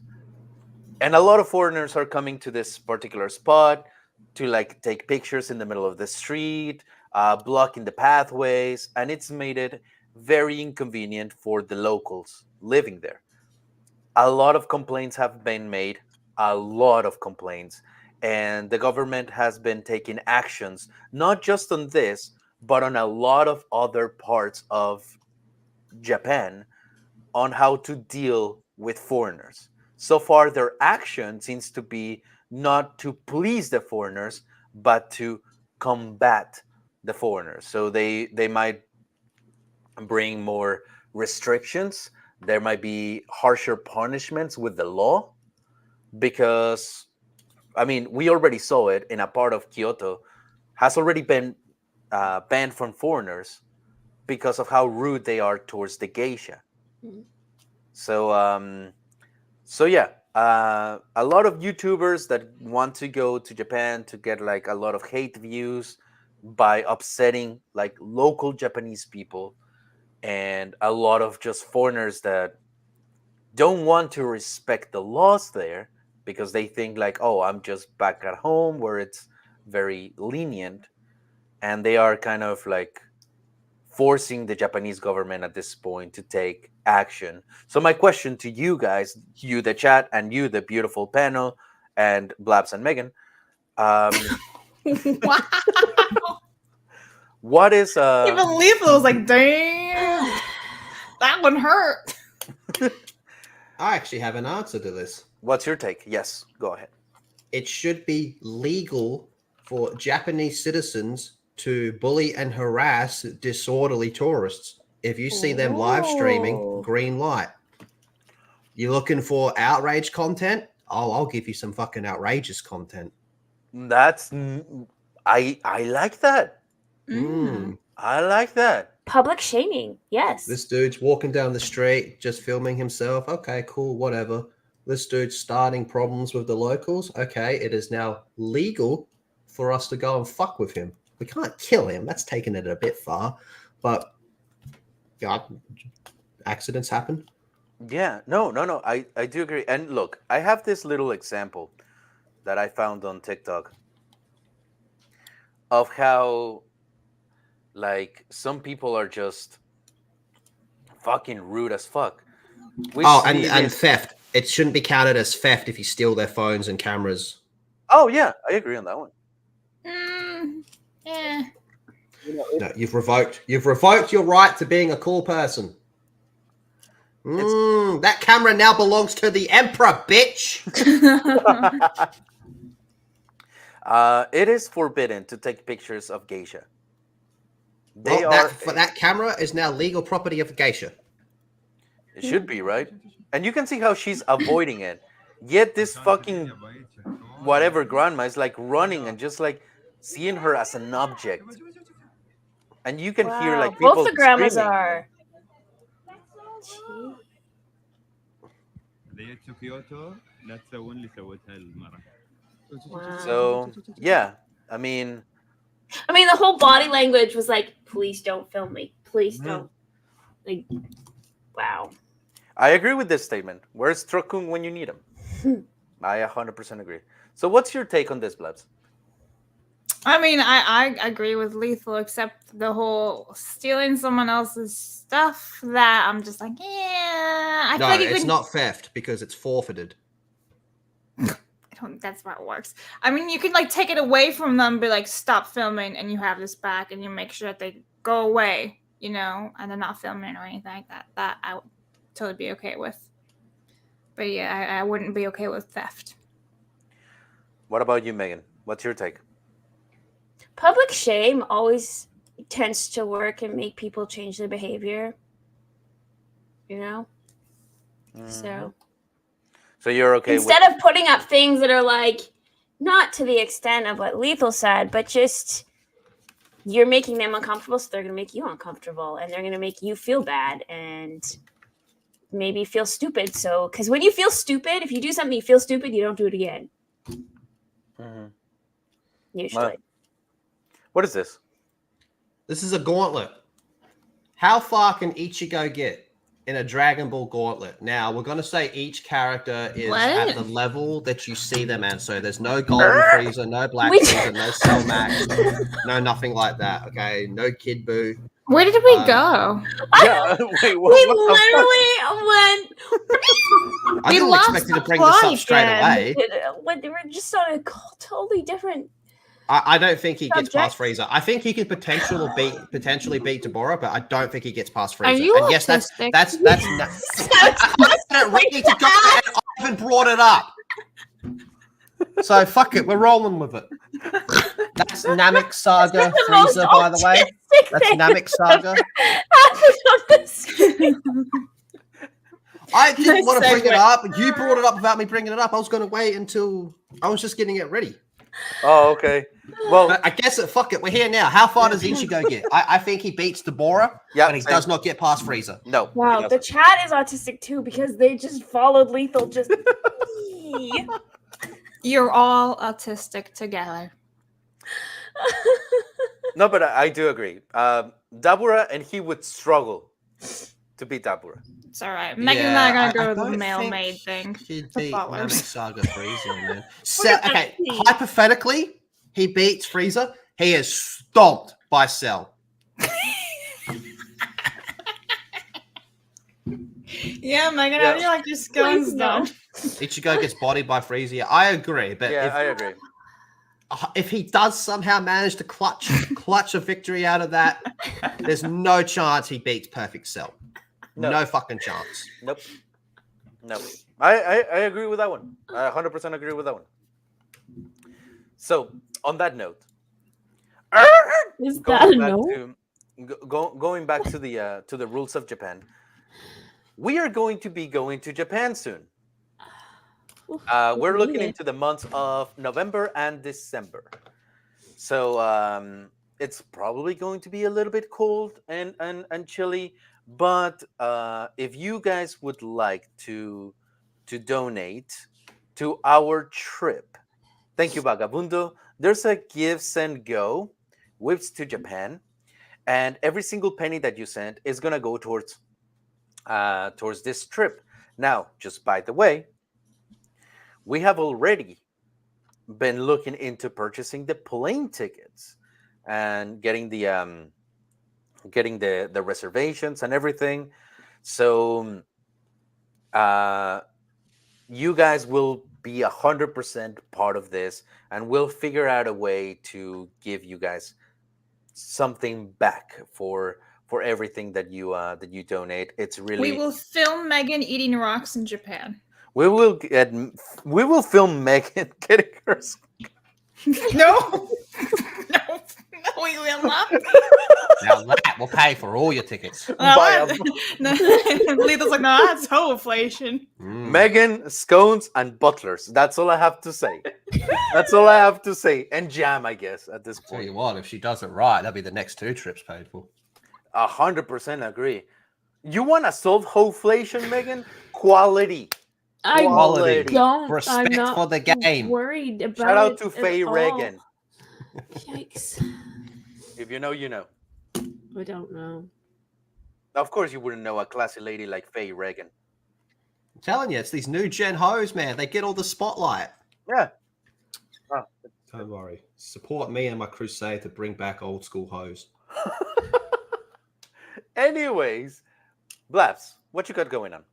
And a lot of foreigners are coming to this particular spot to like take pictures in the middle of the street, blocking the pathways, and it's made it very inconvenient for the locals living there. A lot of complaints have been made, a lot of complaints, and the government has been taking actions not just on this, but on a lot of other parts of Japan on how to deal with foreigners. So far, their action seems to be not to please the foreigners, but to combat the foreigners. So they might bring more restrictions. There might be harsher punishments with the law because, I mean, we already saw it in a part of Kyoto has already been banned from foreigners because of how rude they are towards the geisha. Mhm. So yeah, a lot of YouTubers that want to go to Japan to get like a lot of hate views by upsetting like local Japanese people, and a lot of just foreigners that don't want to respect the laws there because they think like, oh, I'm just back at home where it's very lenient, and they are kind of like forcing the Japanese government at this point to take action. So my question to you guys, you the chat, and you the beautiful panel, and Blabs and Megan, um, Wow. what is Even Lethal was like, damn, that one hurt. I actually have an answer to this. what's your take? Yes, go ahead. It should be legal for Japanese citizens to bully and harass disorderly tourists. If you see them live streaming, Oh. green light. You looking for outrage content? Oh, I'll give you some fucking outrageous content. That's I like that. Mm. I like that. Public shaming. Yes. This dude's walking down the street, just filming himself. Okay, cool, whatever. This dude's starting problems with the locals. Okay, it is now legal for us to go and fuck with him. We can't kill him. That's taking it a bit far. But yeah, accidents happen. Yeah, no. I do agree. And look, I have this little example that I found on TikTok of how like some people are just fucking rude as fuck. We And see this. theft. It shouldn't be counted as theft if you steal their phones and cameras. Oh yeah, I agree on that one. Yeah. No, you've revoked your right to being a cool person. That camera now belongs to the emperor, bitch. It is forbidden to take pictures of geisha. That camera is now legal property of geisha. It should be, right? And you can see how she's avoiding it. Yet this fucking whatever grandma is like running and just like seeing her as an object. And you can hear like people both the grandmas screaming. are. Wow. So yeah, I mean, the whole body language was like, "Please don't film me. Please don't." Like, wow. I agree with this statement. Where's Trokung when you need him? I 100% agree. So what's your take on this, Blabs? I mean, I agree with Lethal, except the whole stealing someone else's stuff. That I'm just like, yeah. I feel like it's not theft because it's forfeited. That's how it works. I mean, you can like take it away from them, be like, stop filming, and you have this back, and you make sure that they go away. you know, and then not filming or anything like that. That I would totally be okay with. But yeah, I wouldn't be okay with theft. What about you, Megan? What's your take? Public shame always tends to work and make people change their behavior. You know? So you're okay instead of putting up things that are like not to the extent of what Lethal said, but just you're making them uncomfortable, so they're going to make you uncomfortable, and they're going to make you feel bad and maybe feel stupid. So, because when you feel stupid, if you do something you feel stupid, you don't do it again. Usually. What is this? This is a gauntlet. How far can Ichigo get in a Dragon Ball gauntlet? Now, we're going to say each character is at the level that you see them at. So there's no Golden Frieza, no Black Frieza, no Cell Max, no nothing like that, okay? No Kid Buu. Where did we go? Yeah, wait, We literally went. I didn't expect you to bring this up straight away. We're just on a totally different. I don't think he gets past Frieza. I think he could potentially beat Deborah, but I don't think he gets past Frieza. Are you and yes, that's autistic? I ready to go. I haven't brought it up. So fuck it, we're rolling with it. That's Namek Saga Frieza, by the way. That's Namek Saga. I didn't want to bring it up. You brought it up without me bringing it up. I was going to wait until I was just getting it ready. Oh, okay. Well, but I guess fuck it. We're here now. How far does Ichigo get? I think he beats Deborah, but he does not get past Frieza. No. Wow, the chat is autistic too because they just followed Lethal. Just You're all autistic together. No, but I do agree. Dabura and he would struggle to beat Dabura. It's all right. Megan and I are gonna go to the don't mail think maid thing. He'd The beat followers. Namek Saga Frieza, man. Okay, hypothetically, he beats Frieza. He is stomped by Cell. Yeah, Megan, how do you like your skills done? Ichigo gets bodied by Frieza. I agree, but I agree. If he does somehow manage to clutch a victory out of that, there's no chance he beats Perfect Cell. No fucking chance. Nope. I agree with that one. I 100% agree with that one. So, on that note, is that a no? Going back to the rules of Japan, we are going to be going to Japan soon. We're looking into the months of November and December. So it's probably going to be a little bit cold and chilly. But if you guys would like to donate to our trip, thank you, Vagabundo. There's a Give, Send, Go, Whips to Japan. And every single penny that you send is going to go towards this trip. Now, just by the way, we have already been looking into purchasing the plane tickets and getting the reservations and everything. So you guys will be 100% part of this, and we'll figure out a way to give you guys something back for everything that you donate. It's really. We will film Megan eating rocks in Japan. We will film Megan getting her. No, we will not. Now that will pay for all your tickets. Lethal's like, no, that's Hoeflation. Megan, scones, and butlers. That's all I have to say. That's all I have to say. And jam, I guess, at this point. Tell you what, if she does it right, that'll be the next 2 trips paid for. 100% agree. You want to solve Hoeflation, Megan? Quality. Quality. Don't. Respect I'm not for the game. Worried about. Shout out it to at Faye all. Reagan. Yikes! If you know, you know. I don't know. Of course, you wouldn't know a classy lady like Faye Reagan. I'm telling you, it's these new gen hoes, man. They get all the spotlight. Yeah. Don't worry. Support me and my crusade to bring back old school hoes. Anyways, Blabs, what you got going on?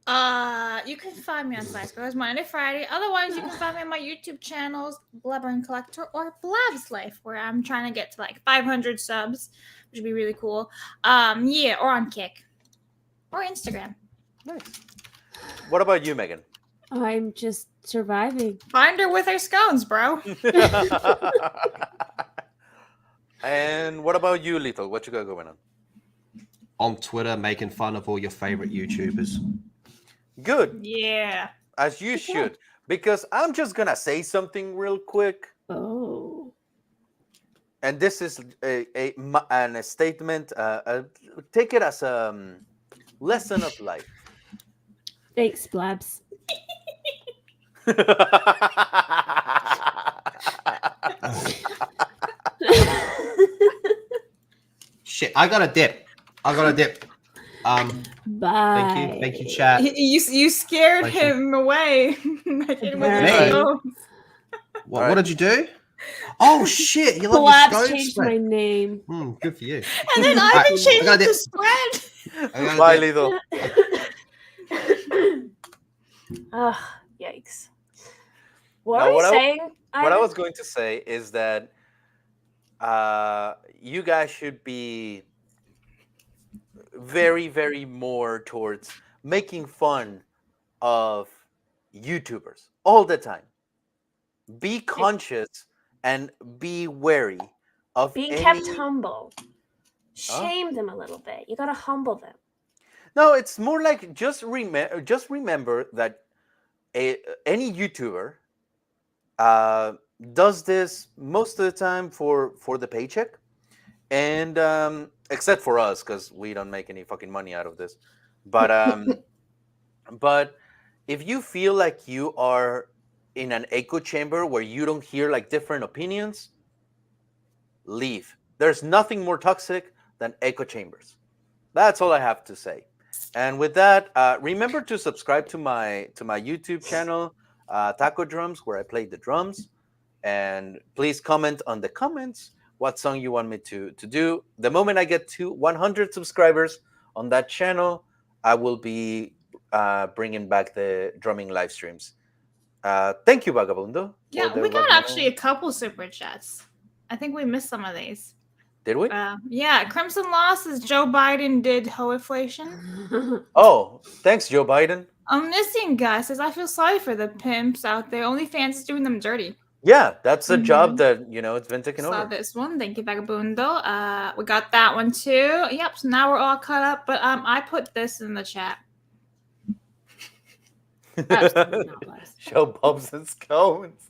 You can find me on Slice Girls Monday to Friday. Otherwise, you can find me on my YouTube channels, Blubbering Collector or Blab's Life, where I'm trying to get to like 500 subs, which would be really cool. Yeah, or on Kick or Instagram. Nice. What about you, Megan? I'm just surviving. Find her with her scones, bro. And what about you, Lethal? What you got going on? On Twitter, making fun of all your favorite YouTubers. Good, Yeah. as you Good job. should. Because I'm just gonna say something real quick, Oh. and this is a statement. Take it as a lesson of life. Thanks, Blabs. Shit, I got a dip. Bye. Thank you, chat. You scared Hoeflation. him away. Making with Me? his scones. What did you do? Oh shit, you love Blabs your scone changed spread. my name. Good for you. And then Alright, Ivan I changed got it to it. spread. I got a Bye, dip. Lethal. Ugh, yikes. What No, were what you I- saying? What I Ivan? was going to say is that you guys should be very, very more towards making fun of YouTubers all the time. Be conscious and be wary of Being any... kept humble. Shame them a little bit. You gotta humble them. No, it's more like just remember that any YouTuber does this most of the time for the paycheck, and except for us, because we don't make any fucking money out of this. But if you feel like you are in an echo chamber where you don't hear like different opinions, leave. There's nothing more toxic than echo chambers. That's all I have to say. And with that, remember to subscribe to my YouTube channel, Taco Drums, where I play the drums. And please comment on the comments what song you want me to do. The moment I get to 100 subscribers on that channel, I will be bringing back the drumming live streams. Thank you, Vagabundo. Yeah, for the we got Vagabundos. actually a couple super chats. I think we missed some of these. Did we? Yeah, Crimson Loss is Joe Biden did Hoeflation. Oh, thanks, Joe Biden. Omniscient Guy says, I feel sorry for the pimps out there. OnlyFans is doing them dirty. Yeah, that's a job Mhm. that it's been taken Saw over. this one. Thank you, Vagabundo. We got that one too. Yep, so now we're all caught up. But I put this in the chat. Absolutely not, Blabs. Show bumps and scones.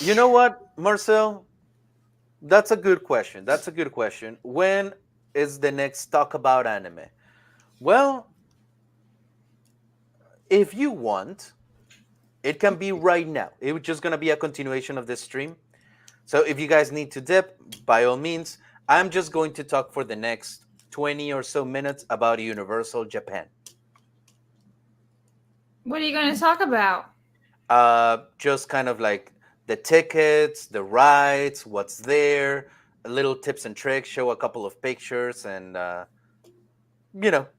You know what, Marcel? That's a good question. When is the next talk about anime? Well, if you want, it can be right now. It's just going to be a continuation of this stream. So if you guys need to dip, by all means, I'm just going to talk for the next 20 or so minutes about Universal Japan. What are you going to talk about? Just kind of like the tickets, the rides, what's there, little tips and tricks, show a couple of pictures, and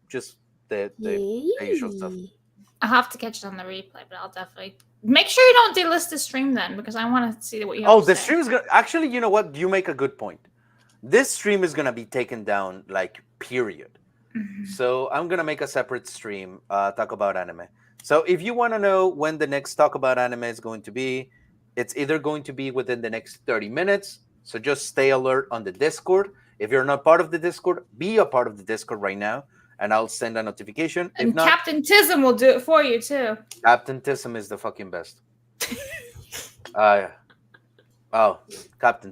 just the usual stuff. I'll have to catch it on the replay, but I'll definitely make sure you don't delist the stream then, because I want to see what you have Oh, to the say. stream is gonna actually. You know what? You make a good point. This stream is gonna be taken down, like period. Mhm. So I'm gonna make a separate stream, talk about anime. So if you want to know when the next talk about anime is going to be, it's either going to be within the next 30 minutes. So just stay alert on the Discord. If you're not part of the Discord, be a part of the Discord right now, and I'll send a notification. If And not, Captain Tism will do it for you too. Captain Tism is the fucking best. Captain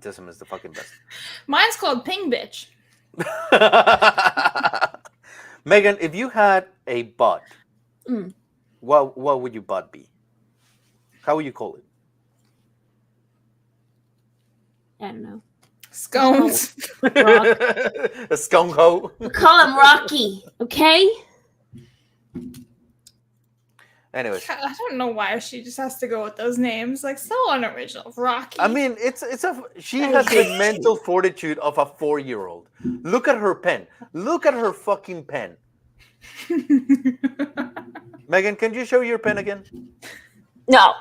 Tism is the fucking best. Mine's called Ping Bitch. Megan, if you had a bot, Mm. what would your bot be? How would you call it? I don't know. Scones. A skunk hoe. Call him Rocky, okay? Anyways, I don't know why she just has to go with those names. Like, so unoriginal. Rocky. I mean, she has the mental fortitude of a 4-year-old. Look at her pen. Look at her fucking pen. Megan, can you show your pen again? No,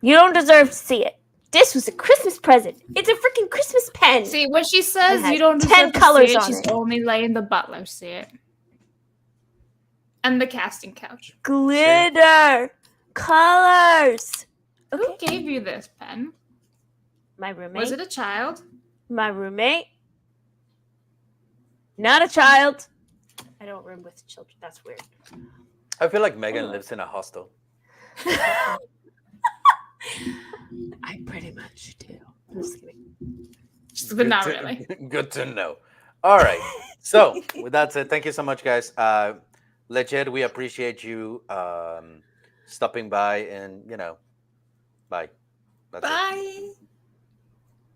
you don't deserve to see it. This was a Christmas present. It's a freaking Christmas pen. See, when she says It has you don't 10 deserve to colors see it, on she's it. only letting the butler see it. And the casting couch. Glitter, colors. Who Okay, gave you this pen? my roommate. Was it a child? My roommate. Not a child. I don't room with children. That's weird. I feel like Megan lives in a hostel. I pretty much do. I'm just kidding. But not Good to- really. Good to know. All right. So with that said, thank you so much, guys. Legit, we appreciate you stopping by, and bye. That's it. Bye.